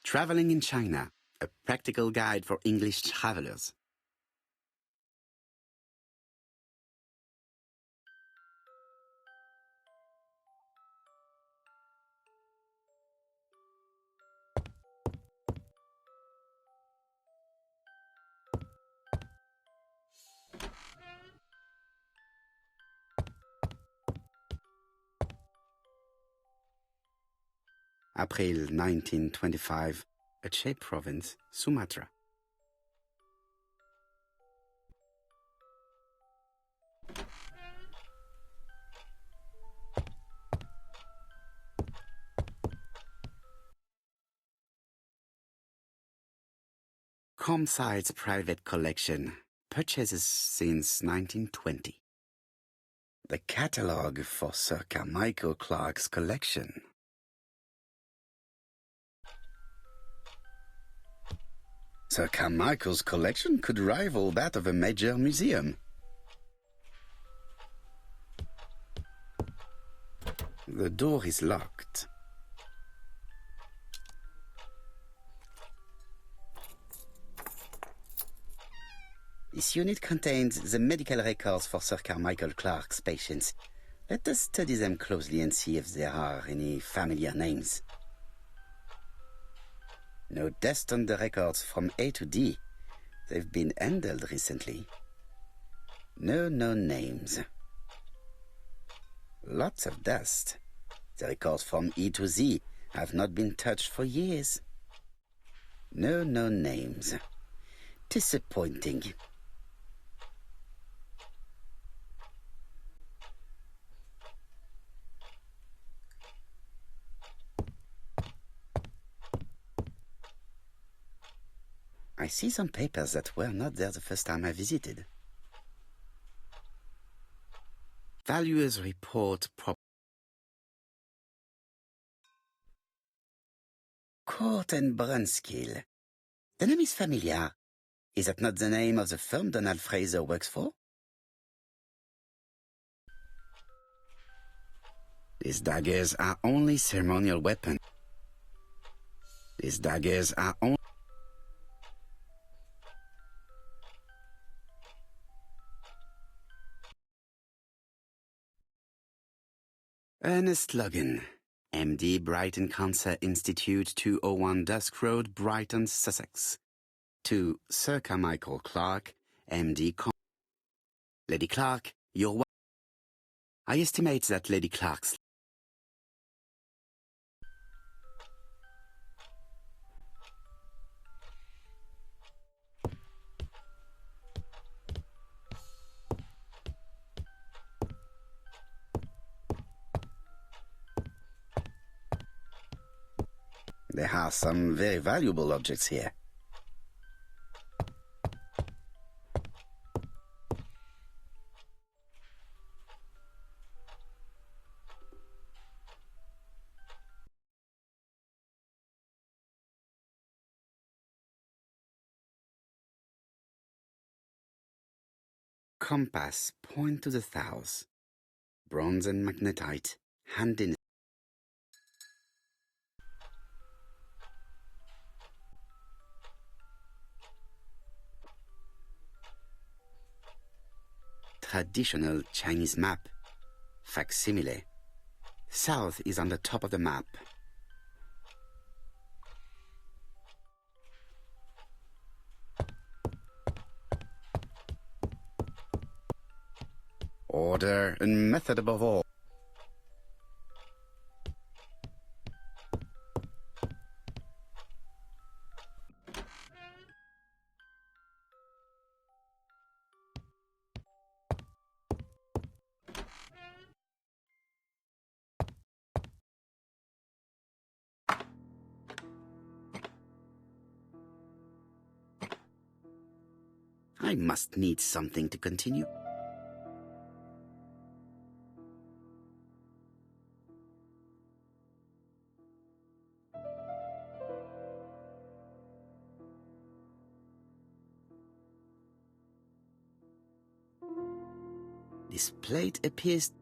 Traveling in China, a practical guide for English travelers. April 1925, Aceh Province, Sumatra. Comside's private collection, purchases since 1920. The catalogue for Sir Carmichael Clark's collection. Sir Carmichael's collection could rival that of a major museum. The door is locked. This unit contains the medical records for Sir Carmichael Clark's patients. Let us study them closely and see if there are any familiar names. No dust on the records from A to D. They've been handled recently. No known names. Lots of dust. The records from E to Z have not been touched for years. No known names. Disappointing. I see some papers that were not there the first time I visited. Valuers report Court and Brunskill. The name is familiar. Is that not the name of the firm Donald Fraser works for? These daggers are only ceremonial weapons. These daggers are only... Ernest Logan, MD, Brighton Cancer Institute, 201 Dusk Road, Brighton, Sussex. To Sir Carmichael Clark, MD. Lady Clark, you're I estimate that Lady Clark's There are some very valuable objects here. Compass, point to the south. Bronze and magnetite, hand in. Traditional Chinese map. Facsimile. South is on the top of the map. Order and method above all. I must need something to continue. This plate appears...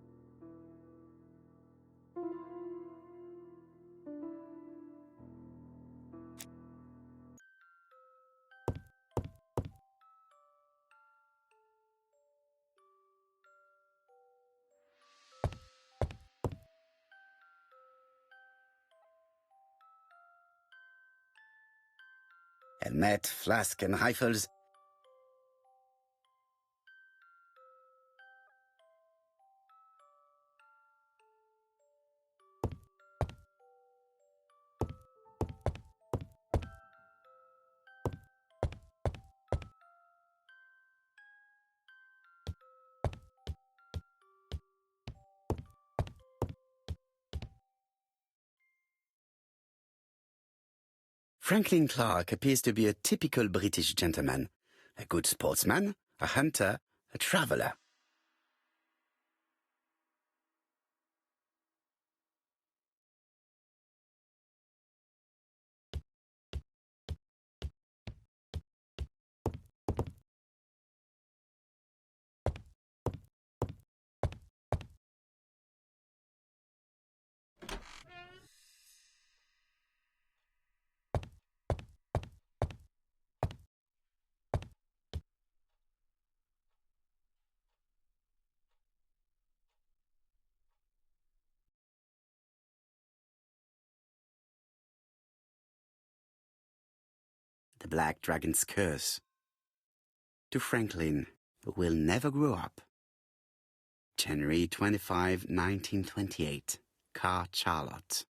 A net, flask, and rifles. Franklin Clark appears to be a typical British gentleman. A good sportsman, a hunter, a traveller. The Black Dragon's Curse. To Franklin, who will never grow up. January 25, 1928. Car Charlotte.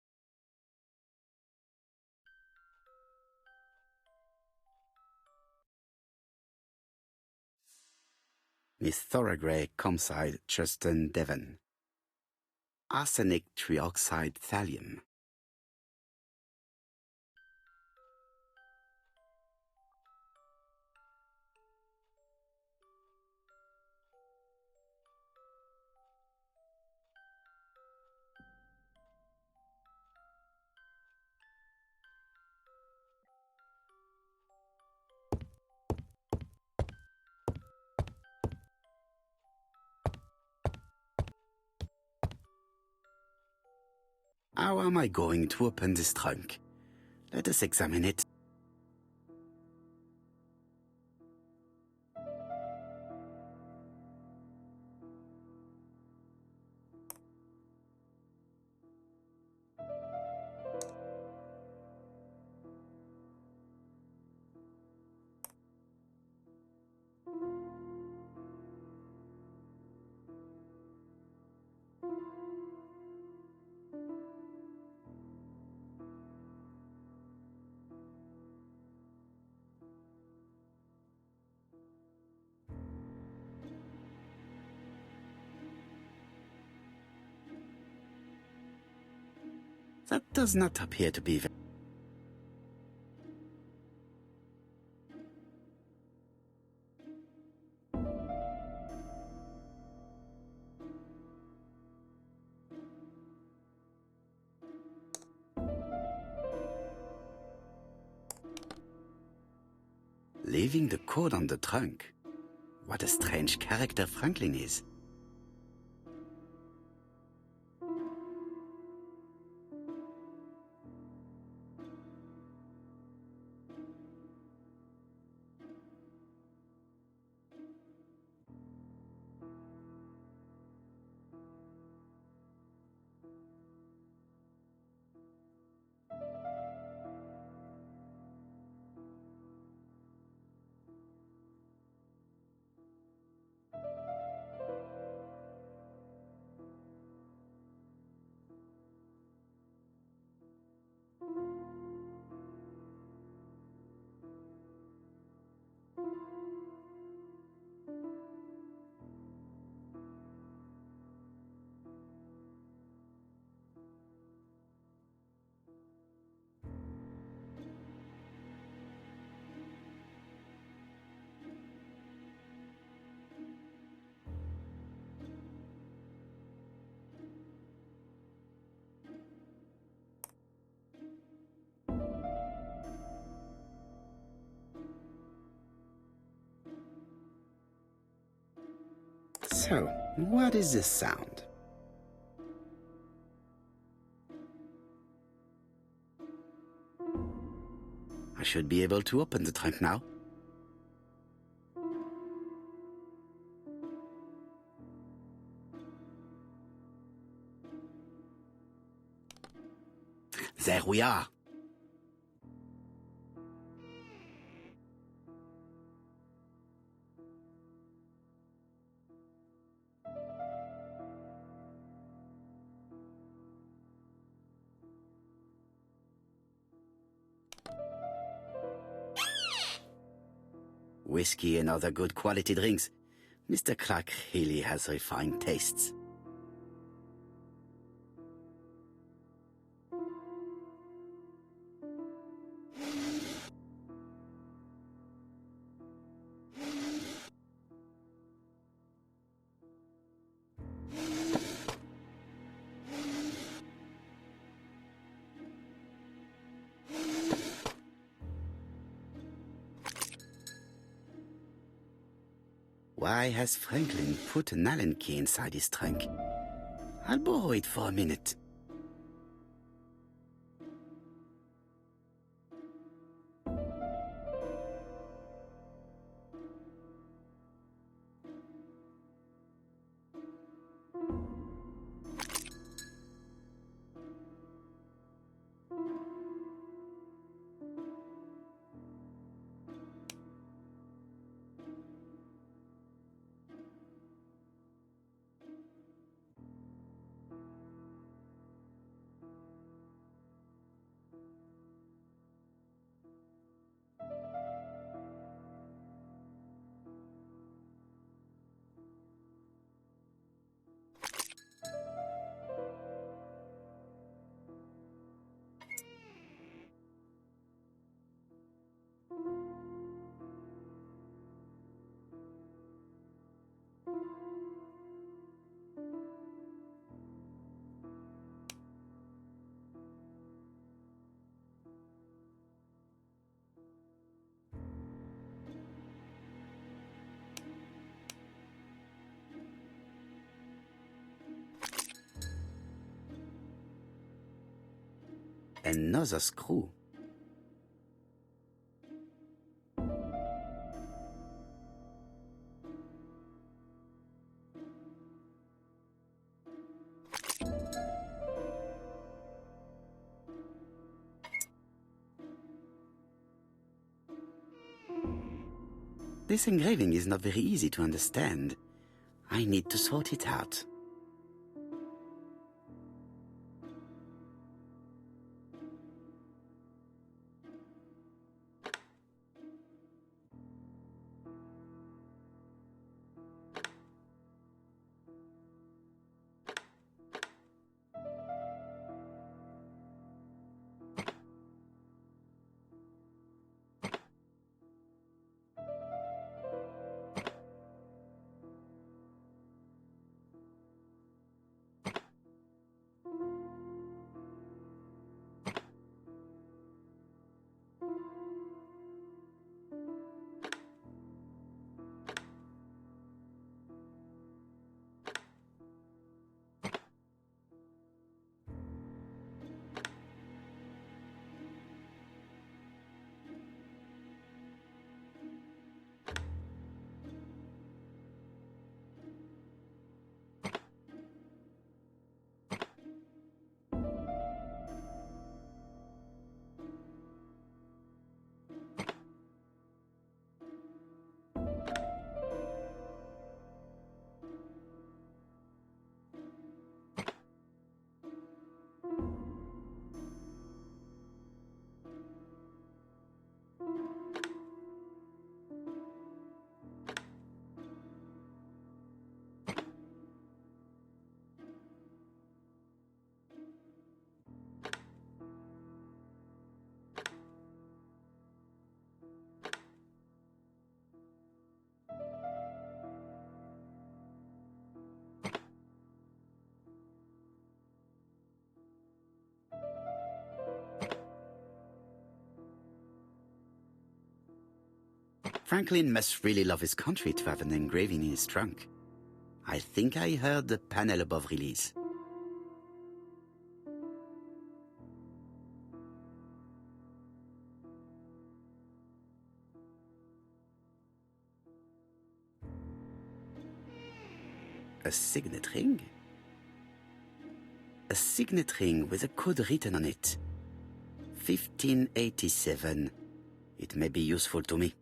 Miss Thorogray, Comside, Justin, Devon. Arsenic trioxide thallium. How am I going to open this trunk? Let us examine it. That does not appear to be very... Leaving the code on the trunk. What a strange character Franklin is. So, what is this sound? I should be able to open the trunk now. There we are. Whiskey and other good quality drinks. Mr. Clark really has refined tastes. Why has Franklin put an Allen key inside his trunk? I'll borrow it for a minute. Another screw. This engraving is not very easy to understand. I need to sort it out. Franklin must really love his country to have an engraving in his trunk. I think I heard the panel above release. A signet ring? A signet ring with a code written on it. 1587. It may be useful to me.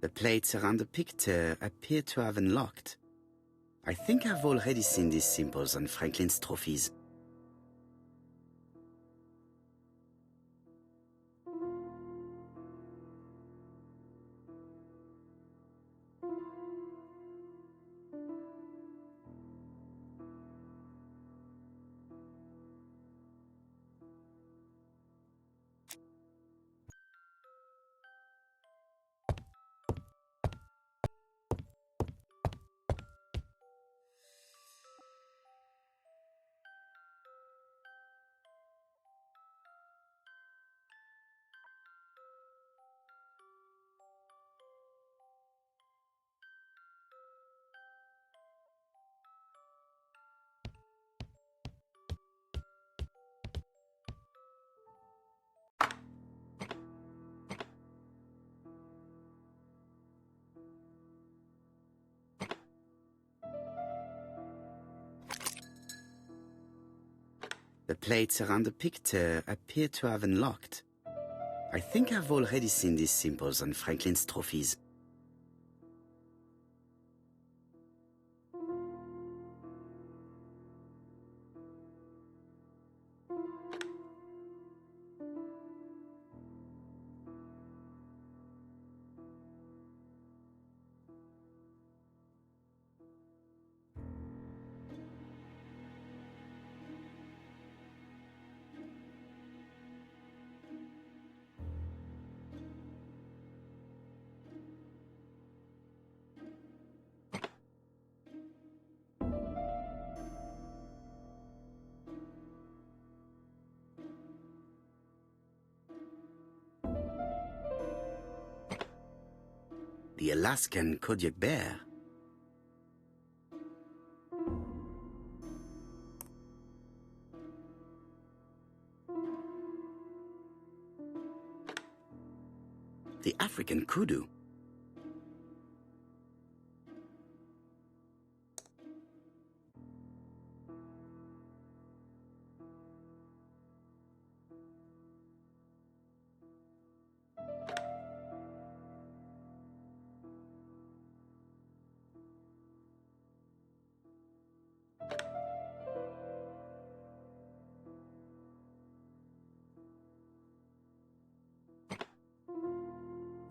The plates around the picture appear to have unlocked. I think I've already seen these symbols on Franklin's trophies. The plates around the picture appear to have unlocked. I think I've already seen these symbols on Franklin's trophies. The Alaskan Kodiak bear. The African kudu.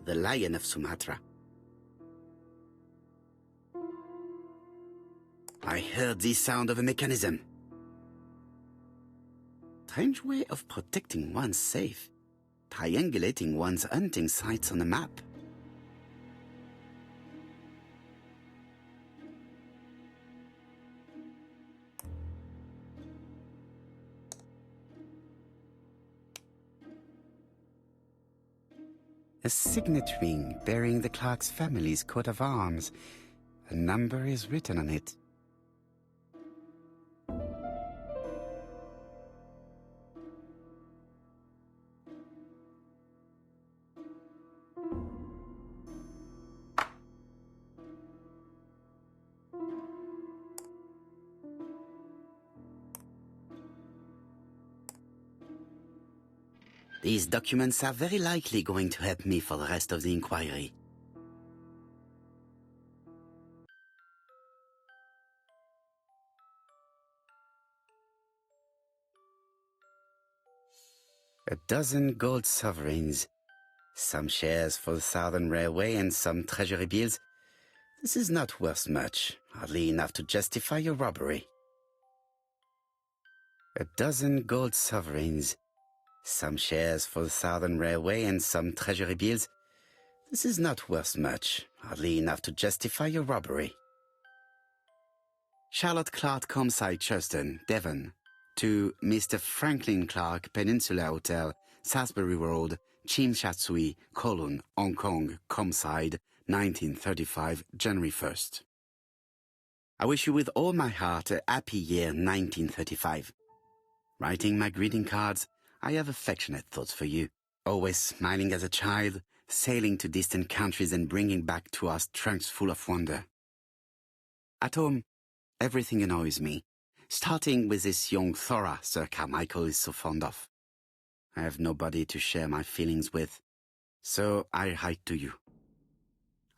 The lion of Sumatra. I heard the sound of a mechanism. Strange way of protecting one's safe. Triangulating one's hunting sites on a map. A signet ring bearing the Clark's family's coat of arms. A number is written on it. These documents are very likely going to help me for the rest of the inquiry. A dozen gold sovereigns. Some shares for the Southern Railway and some treasury bills. This is not worth much. hardly enough to justify your robbery. 12 gold sovereigns, some shares for the Southern Railway and some treasury bills. This is not worth much, hardly enough to justify your robbery. Charlotte Clark, Comside, Churston, Devon, to Mr. Franklin Clark, Peninsula Hotel, Salisbury Road, Chim Sha Tsui, Kowloon, Hong Kong, Comside, 1935, January 1st. I wish you with all my heart a happy year 1935. Writing my greeting cards, I have affectionate thoughts for you. Always smiling as a child, sailing to distant countries and bringing back to us trunks full of wonder. At home, everything annoys me, starting with this young Thora Sir Carmichael is so fond of. I have nobody to share my feelings with, so I write to you.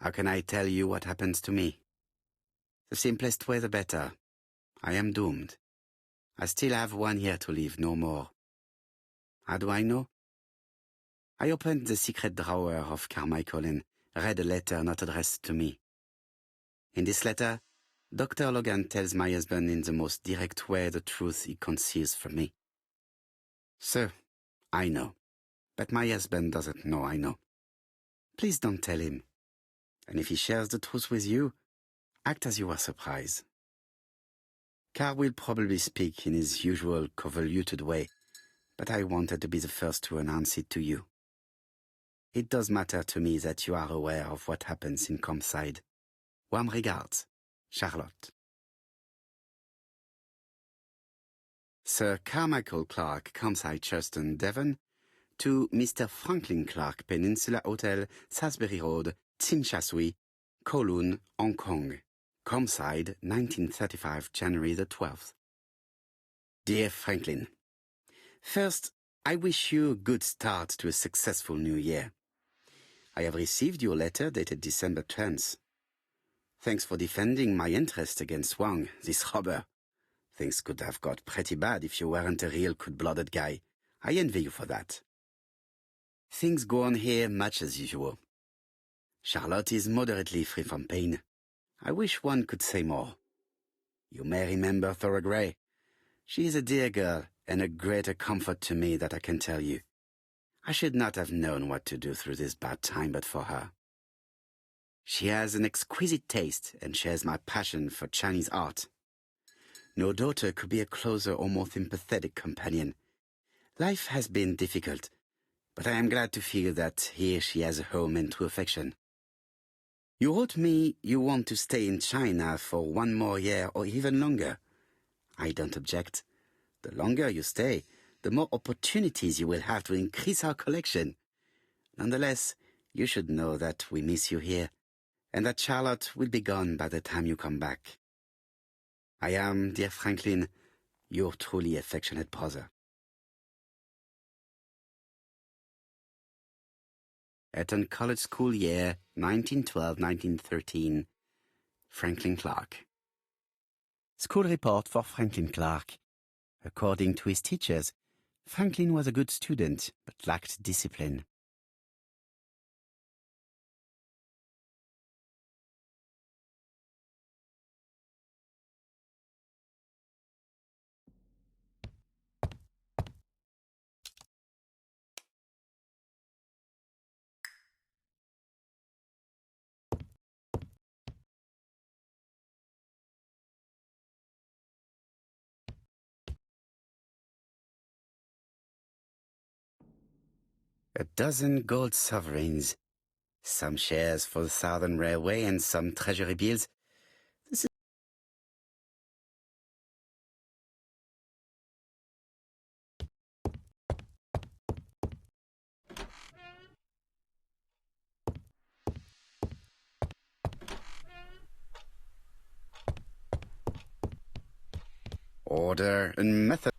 How can I tell you what happens to me? The simplest way the better. I am doomed. I still have 1 year to live, no more. How do I know? I opened the secret drawer of Carmichael and read a letter not addressed to me. In this letter, Dr. Logan tells my husband in the most direct way the truth he conceals from me. Sir, I know, but my husband doesn't know I know. Please don't tell him. And if he shares the truth with you, act as you are surprised. Carl will probably speak in his usual convoluted way, but I wanted to be the first to announce it to you. It does matter to me that you are aware of what happens in Comside. Warm regards, Charlotte. Sir Carmichael Clark, Comside, Churston, Devon, to Mr. Franklin Clark, Peninsula Hotel, Salisbury Road, Tsim Sha Tsui, Kowloon, Hong Kong. Comside, 1935, January the 12th. Dear Franklin, first, I wish you a good start to a successful new year. I have received your letter dated December 10th. Thanks for defending my interest against Wang, this robber. Things could have got pretty bad if you weren't a real cold-blooded guy. I envy you for that. Things go on here much as usual. Charlotte is moderately free from pain. I wish one could say more. You may remember Thora Gray. She is a dear girl and a greater comfort to me that I can tell you. I should not have known what to do through this bad time but for her. She has an exquisite taste and shares my passion for Chinese art. No daughter could be a closer or more sympathetic companion. Life has been difficult, but I am glad to feel that here she has a home and true affection. You wrote me you want to stay in China for 1 more year or even longer. I don't object. The longer you stay, the more opportunities you will have to increase our collection. Nonetheless, you should know that we miss you here, and that Charlotte will be gone by the time you come back. I am, dear Franklin, your truly affectionate brother. Eton College School Year, 1912-1913. Franklin Clark. School report for Franklin Clark. According to his teachers, Franklin was a good student, but lacked discipline. A 12 gold sovereigns, some shares for the Southern Railway and some treasury bills. This is order and method.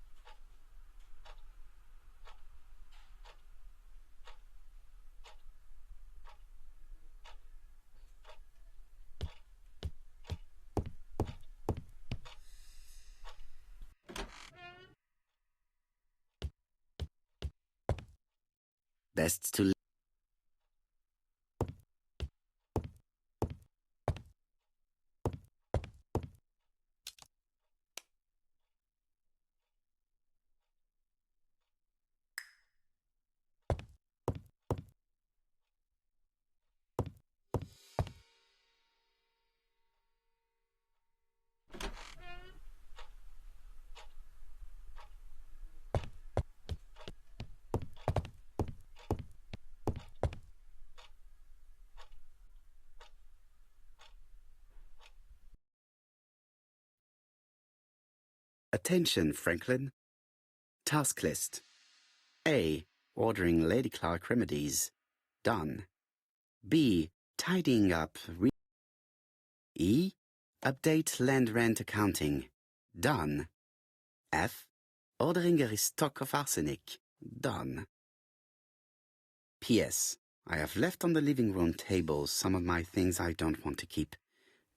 Best to Attention, Franklin. Task list. A. Ordering Lady Clark remedies. Done. B. Tidying up. E. Update land rent accounting. Done. F. Ordering a restock of arsenic. Done. P.S. I have left on the living room table some of my things I don't want to keep.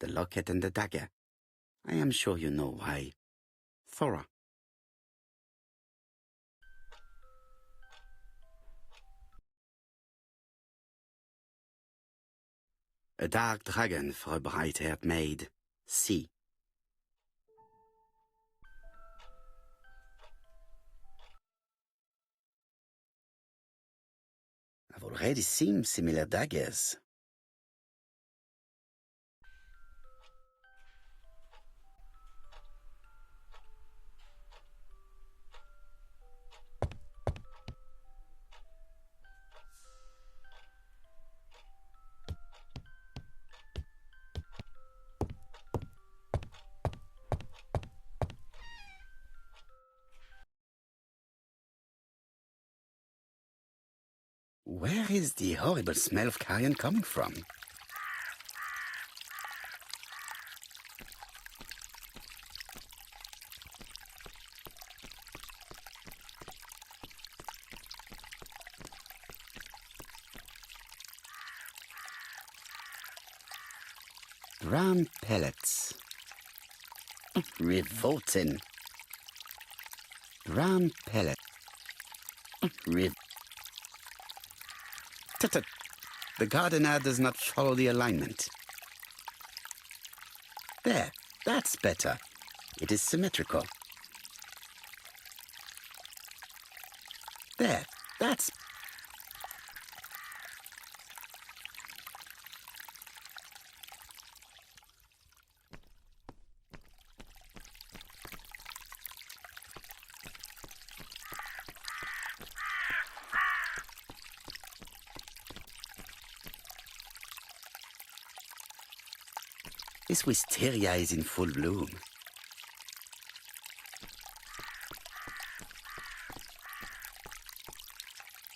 The locket and the dagger. I am sure you know why. Thora. A dark dragon for a bright-haired maid. C. I've already seen similar daggers. Where is the horrible smell of carrion coming from? Brown pellets. Revolting. Brown pellet. Tut-tut. The gardener does not follow the alignment. There, that's better. It is symmetrical. There, that's... This wisteria is in full bloom.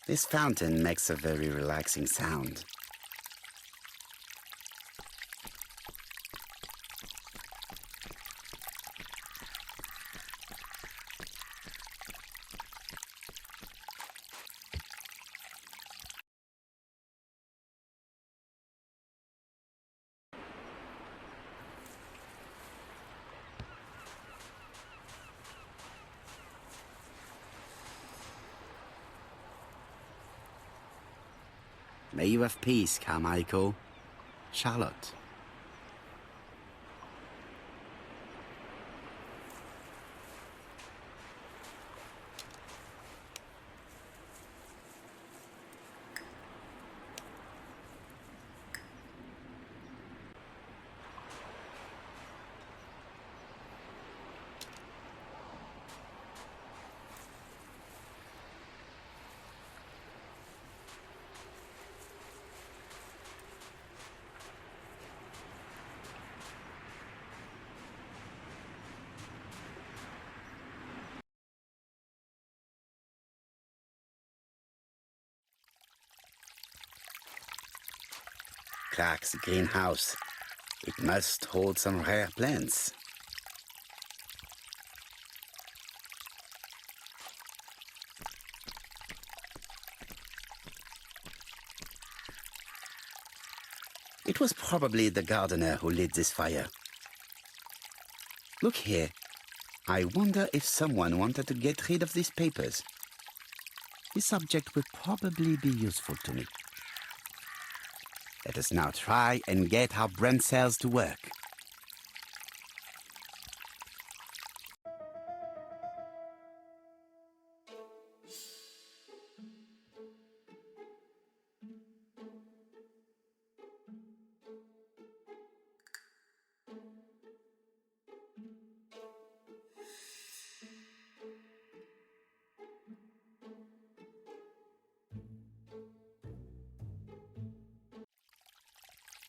This fountain makes a very relaxing sound. May you have peace, Carmichael. Charlotte. Clark's greenhouse. It must hold some rare plants. It was probably the gardener who lit this fire. Look here. I wonder if someone wanted to get rid of these papers. This object will probably be useful to me. Let us now try and get our brain cells to work.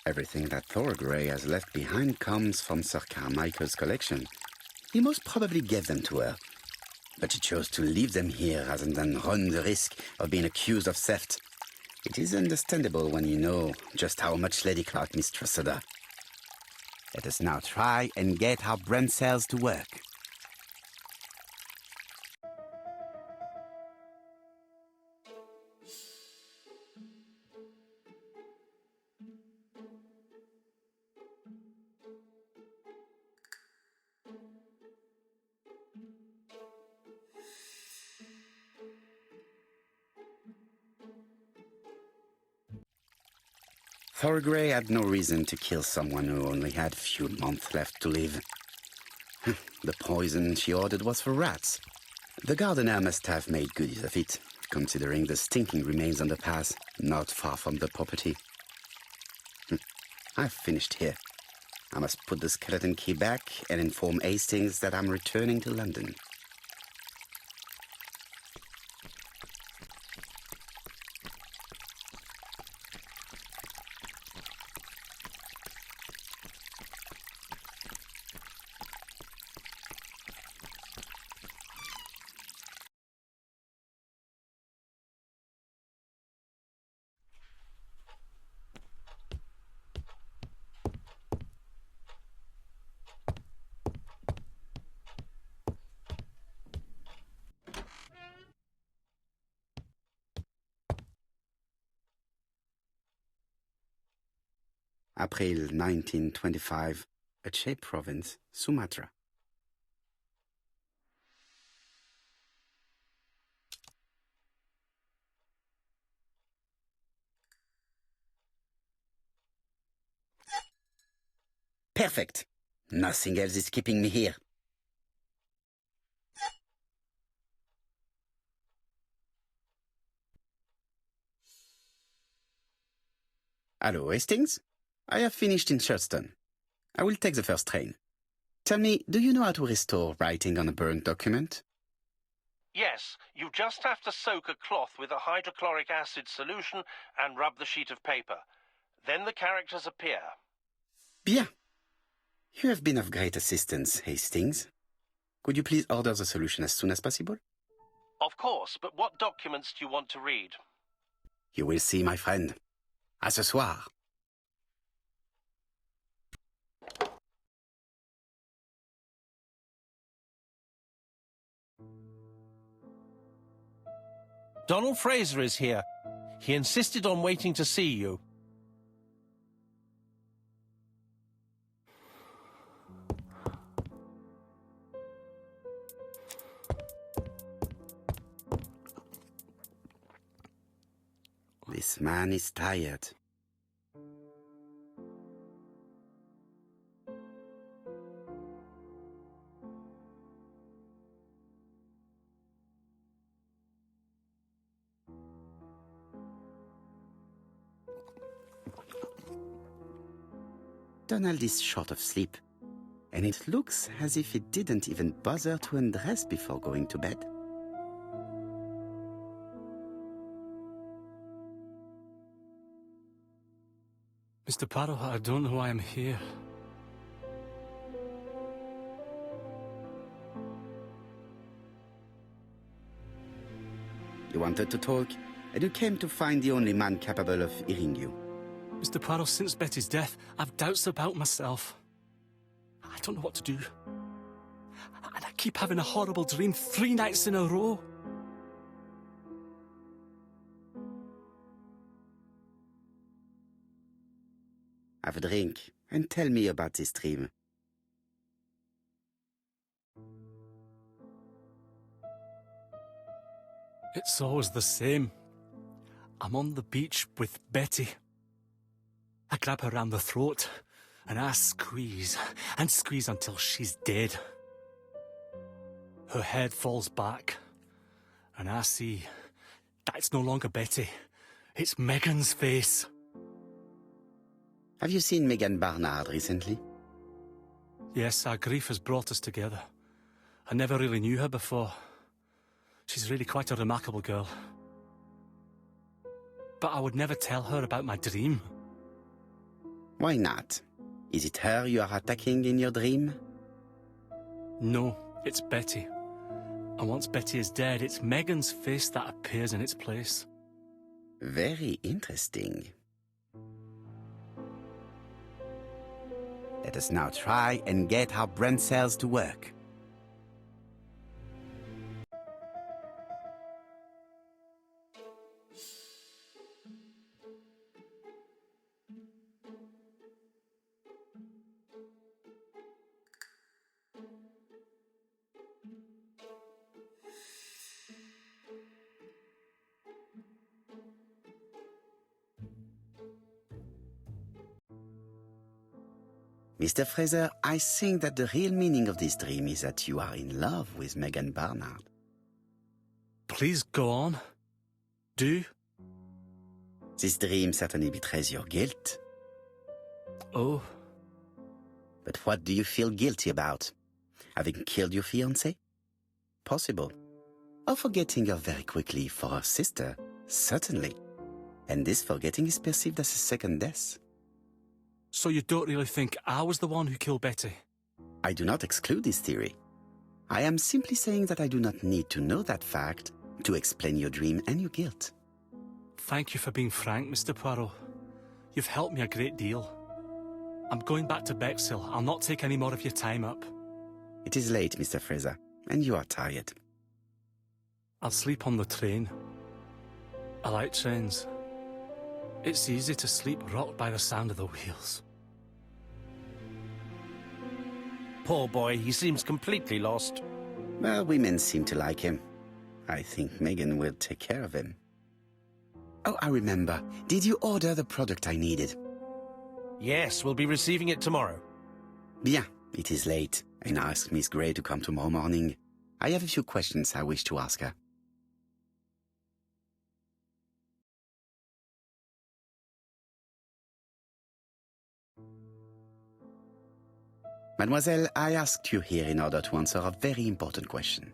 Everything that Thora Grey has left behind comes from Sir Carmichael's collection. He most probably gave them to her. But she chose to leave them here rather than run the risk of being accused of theft. It is understandable when you know just how much Lady Clark mistrusted her. Let us now try and get our brain cells to work. Thorgray had no reason to kill someone who only had few months left to live. The poison she ordered was for rats. The gardener must have made good use of it, considering the stinking remains on the path, not far from the property. I've finished here. I must put the skeleton key back and inform Hastings that I'm returning to London. April 1925, Aceh Province, Sumatra. Perfect. Nothing else is keeping me here. Hello, Hastings? I have finished in Sherdston. I will take the first train. Tell me, do you know how to restore writing on a burnt document? Yes, you just have to soak a cloth with a hydrochloric acid solution and rub the sheet of paper. Then the characters appear. Bien. You have been of great assistance, Hastings. Could you please order the solution as soon as possible? Of course, but what documents do you want to read? You will see, my friend. À ce soir. Donald Fraser is here. He insisted on waiting to see you. This man is tired. Donald is short of sleep, and it looks as if he didn't even bother to undress before going to bed. Mr. Poirot, I don't know why I'm here. You wanted to talk, and you came to find the only man capable of hearing you. Mr. Poirot, since Betty's death, I've doubts about myself. I don't know what to do. And I keep having a horrible dream 3 nights in a row. Have a drink, and tell me about this dream. It's always the same. I'm on the beach with Betty. I grab her round the throat, and I squeeze, and squeeze until she's dead. Her head falls back, and I see that it's no longer Betty. It's Megan's face. Have you seen Megan Barnard recently? Yes, our grief has brought us together. I never really knew her before. She's really quite a remarkable girl. But I would never tell her about my dream. Why not? Is it her you are attacking in your dream? No, it's Betty. And once Betty is dead, it's Megan's face that appears in its place. Very interesting. Let us now try and get our brain cells to work. Mr. Fraser, I think that the real meaning of this dream is that you are in love with Megan Barnard. Please go on. Do. This dream certainly betrays your guilt. Oh. But what do you feel guilty about? Having killed your fiancé? Possible. Or forgetting her very quickly for her sister? Certainly. And this forgetting is perceived as a second death. So you don't really think I was the one who killed Betty? I do not exclude this theory. I am simply saying that I do not need to know that fact to explain your dream and your guilt. Thank you for being frank, Mr. Poirot. You've helped me a great deal. I'm going back to Bexhill. I'll not take any more of your time up. It is late, Mr. Fraser, and you are tired. I'll sleep on the train. I like trains. It's easy to sleep rocked by the sound of the wheels. Poor boy, he seems completely lost. Well, women seem to like him. I think Megan will take care of him. Oh, I remember. Did you order the product I needed? Yes, we'll be receiving it tomorrow. Bien, it is late, and I asked Miss Grey to come tomorrow morning. I have a few questions I wish to ask her. Mademoiselle, I asked you here in order to answer a very important question.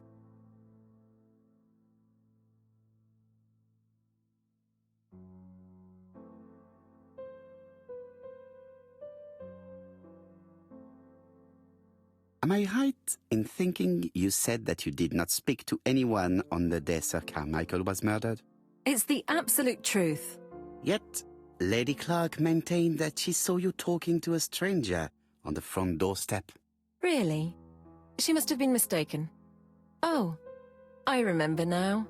Am I right in thinking you said that you did not speak to anyone on the day Sir Carmichael was murdered? It's the absolute truth. Yet, Lady Clark maintained that she saw you talking to a stranger on the front doorstep. Really? She must have been mistaken. Oh, I remember now.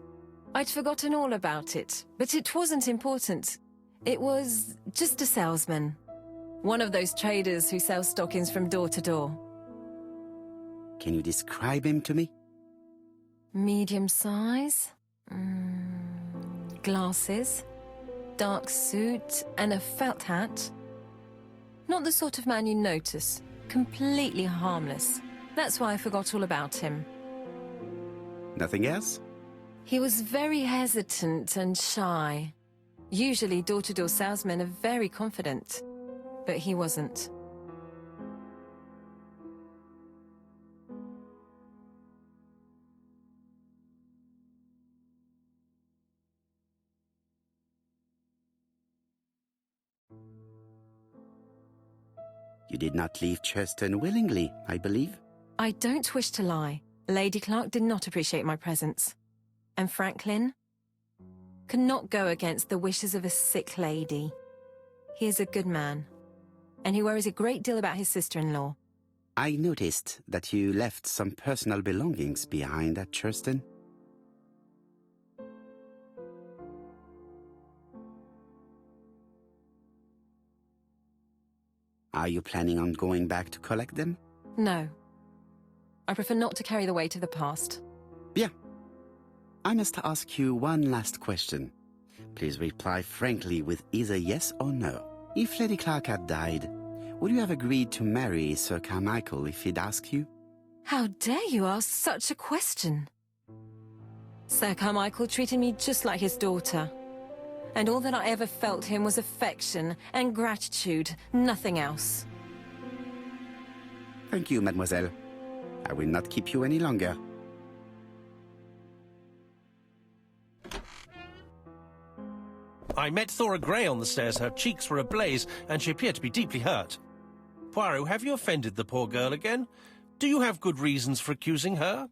I'd forgotten all about it, but it wasn't important. It was just a salesman. One of those traders who sell stockings from door to door. Can you describe him to me? Medium size, glasses, dark suit, and a felt hat. Not the sort of man you notice. Completely harmless. That's why I forgot all about him. Nothing else? He was very hesitant and shy. Usually door-to-door salesmen are very confident, but he wasn't. You did not leave Churston willingly, I believe. I don't wish to lie. Lady Clark did not appreciate my presence. And Franklin could not go against the wishes of a sick lady. He is a good man, and he worries a great deal about his sister-in-law. I noticed that you left some personal belongings behind at Churston. Are you planning on going back to collect them? No. I prefer not to carry the weight of the past. Bien. I must ask you one last question. Please reply frankly with either yes or no. If Lady Clark had died, would you have agreed to marry Sir Carmichael if he'd asked you? How dare you ask such a question? Sir Carmichael treated me just like his daughter. And all that I ever felt him was affection and gratitude, nothing else. Thank you, mademoiselle. I will not keep you any longer. I met Thora Grey on the stairs. Her cheeks were ablaze, and she appeared to be deeply hurt. Poirot, have you offended the poor girl again? Do you have good reasons for accusing her?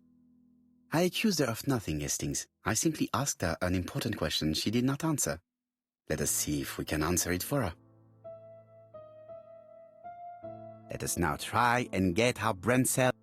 I accused her of nothing, Hastings. I simply asked her an important question she did not answer. Let us see if we can answer it for her. Let us now try and get our brain cell.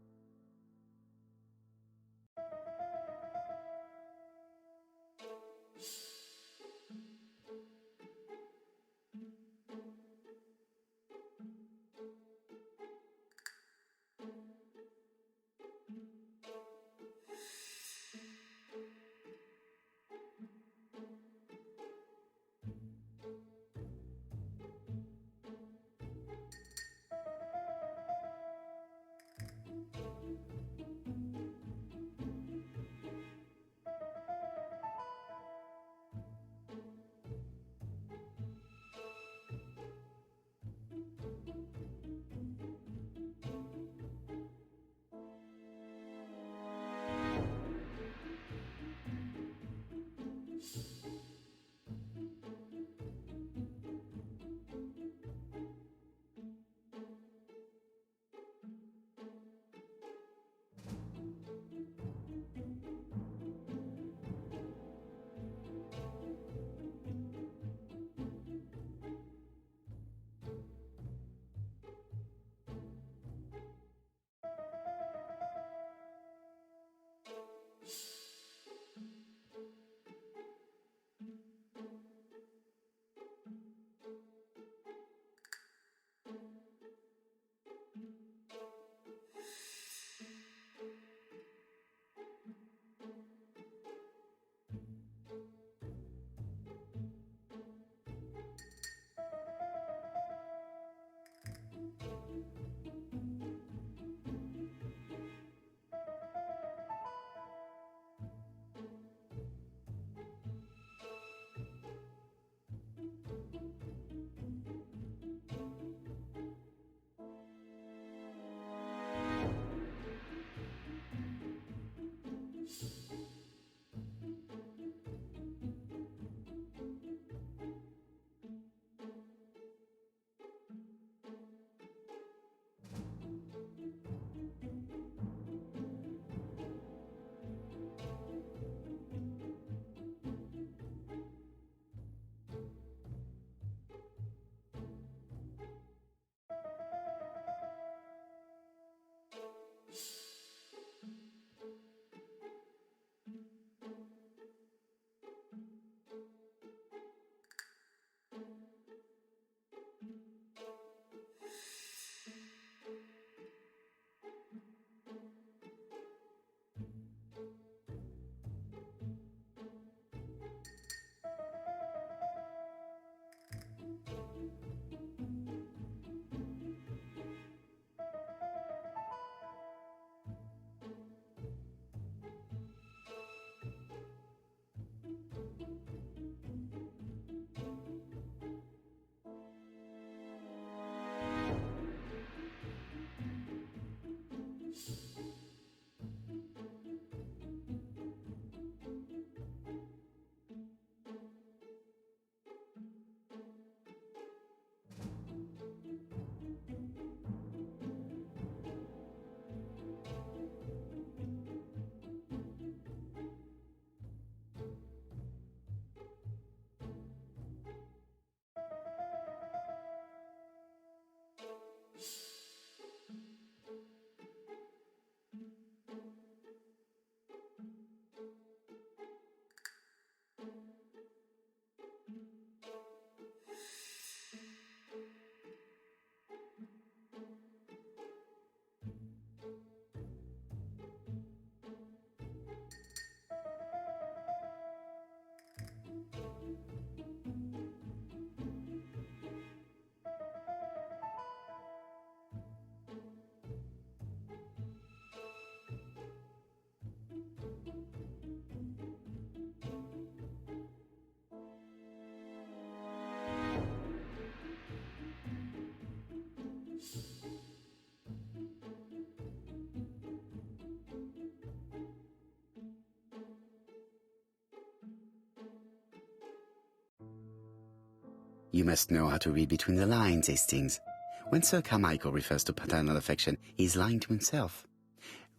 You must know how to read between the lines, Hastings. When Sir Carmichael refers to paternal affection, he's lying to himself.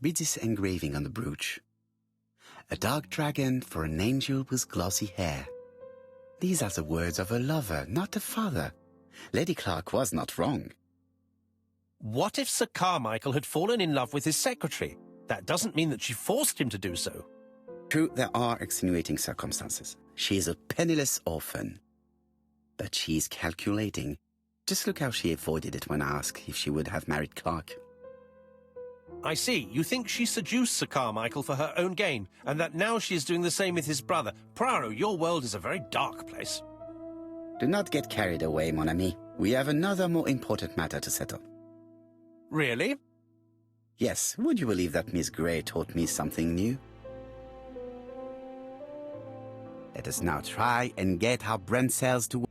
read this engraving on the brooch. A dark dragon for an angel with glossy hair. These are the words of a lover, not a father. Lady Clark was not wrong. What if Sir Carmichael had fallen in love with his secretary? That doesn't mean that she forced him to do so. True, there are extenuating circumstances. She is a penniless orphan. But she is calculating. Just look how she avoided it when asked if she would have married Clark. I see. You think she seduced Sir Carmichael for her own gain, and that now she is doing the same with his brother. Poirot, your world is a very dark place. Do not get carried away, mon ami. We have another more important matter to settle. Really? Yes, would you believe that Miss Grey taught me something new? Let us now try and get our brain cells to work.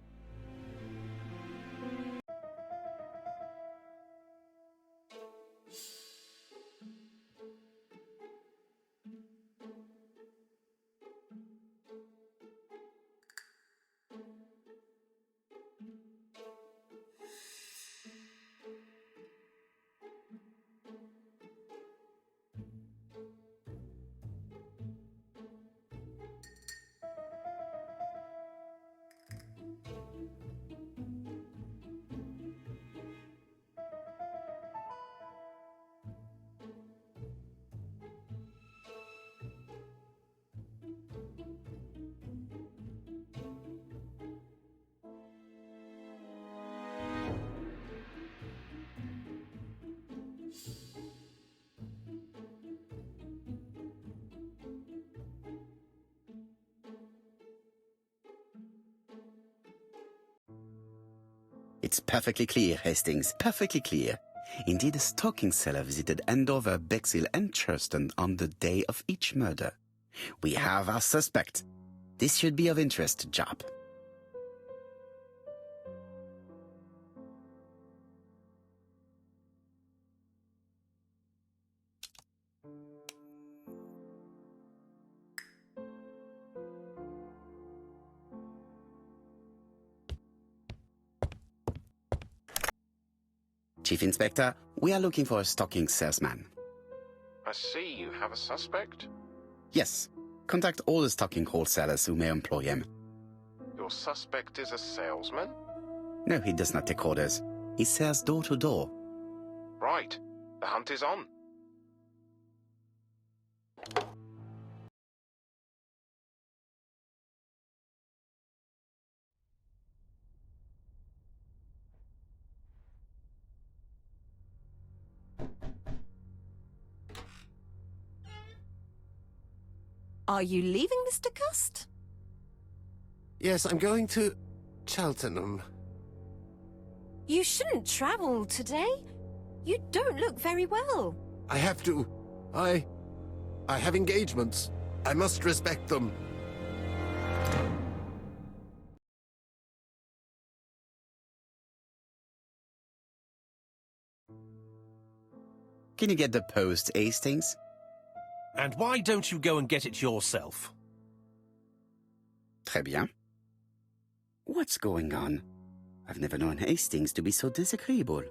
It's perfectly clear, Hastings, perfectly clear. Indeed, a stocking seller visited Andover, Bexhill and Churston on the day of each murder. We have our suspect. This should be of interest to Job. Chief Inspector, we are looking for a stocking salesman. I see you have a suspect. Yes. Contact all the stocking wholesalers who may employ him. Your suspect is a salesman? No, he does not take orders. He sells door to door. Right. The hunt is on. Are you leaving, Mr. Cust? Yes, I'm going to Cheltenham. You shouldn't travel today. You don't look very well. I have to. I have engagements. I must respect them. Can you get the post, Hastings? And why don't you go and get it yourself? Très bien. What's going on? I've never known Hastings to be so disagreeable.